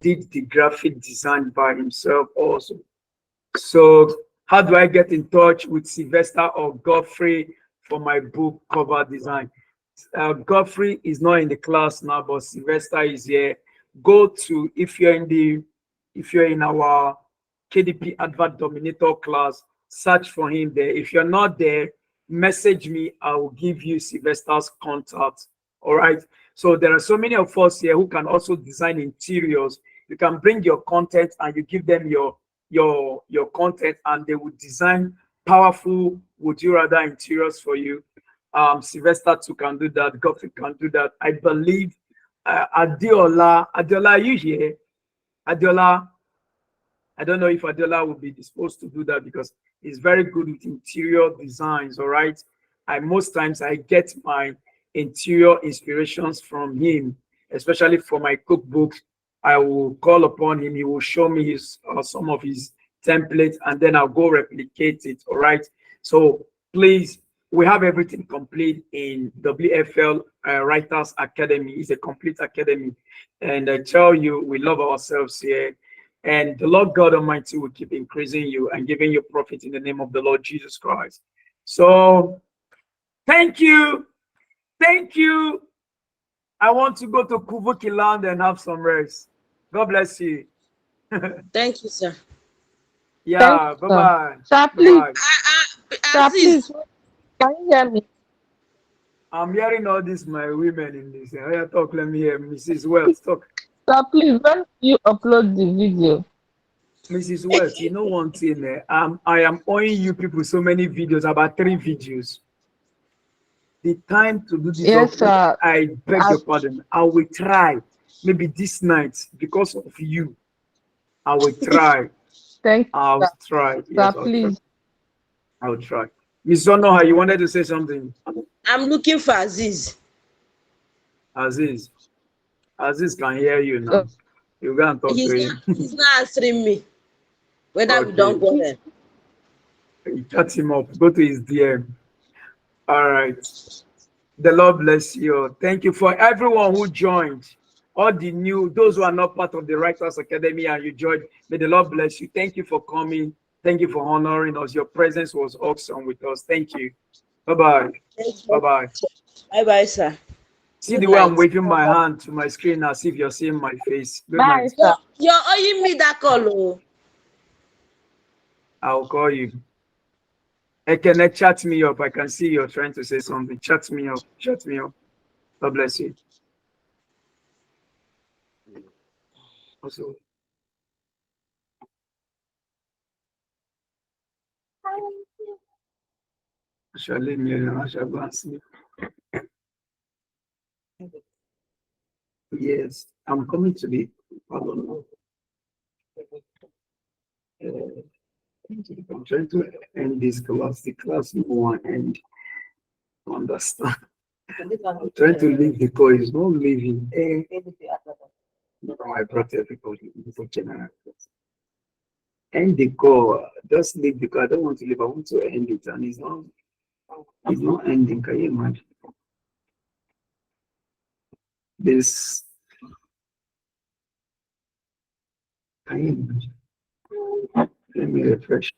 did the graphic design by himself also. So how do I get in touch with Sylvester or Godfrey for my book cover design? Godfrey is not in the class now, but Sylvester is here. Go to, if you're in our KDP Advert Dominator class, search for him there. If you're not there, message me. I will give you Sylvester's contact. All right. So there are so many of us here who can also design interiors. You can bring your content and you give them your content, and they will design powerful Would You Rather interiors for you. Sylvester too can do that. Godfrey can do that. I believe Adiola, are you here? Adiola, I don't know if Adiola will be disposed to do that because he's very good with interior designs. All right. Most times I get my interior inspirations from him, especially for my cookbooks. I will call upon him. He will show me some of his templates, and then I'll go replicate it. All right. So please, we have everything complete in WFL Writers Academy. It's a complete academy, and I tell you, we love ourselves here. And the Lord God Almighty will keep increasing you and giving you profit in the name of the Lord Jesus Christ. So thank you. Thank you. I want to go to Kuvuki land and have some rest. God bless you. Thank you, sir. Yeah, bye-bye. Sir, please. Bye. Sir, please. Can you hear me? I'm hearing all this, my women in this. I talk, let me hear. Mrs. Wells, talk. Sir, please, when you upload the video? Mrs. Wells, you know one thing, I am owing you people so many videos, about 3 videos. The time to do this, yes, sir. I beg your pardon. I will try. Maybe this night, because of you, I will try. Thank you. I'll try. Yes, Sir, please. I'll try. Miss Zonoha, you wanted to say something? I'm looking for Aziz. Aziz can hear you now. You go and talk to him. He's not answering me. Whether we don't go there. You cut him up. Go to his DM. All right. The Lord bless you. Thank you for everyone who joined. All the new, those who are not part of the Writers Academy and you joined, may the Lord bless you. Thank you for coming. Thank you for honoring us. Your presence was awesome with us. Thank you. Bye-bye. Bye-bye. Bye-bye, sir. See the way I'm waving my hand to my screen as if you're seeing my face. Good Bye, night. sir. You're owing me that call. I'll call you. Can chat me up? I can see you're trying to say something. Chat me up. Chat me up. God bless you. Also. I shall leave me alone. I shall go and sleep. Yes, I'm coming to the. I don't know. I'm trying to end this class. The class no one end. Understand? I'm trying to leave the call. It's not leaving. No, I brought everybody for general. End the call. Just leave the call. I don't want to leave. I want to end it, and it's not ending. Can you imagine? This. Can you imagine? Let me refresh.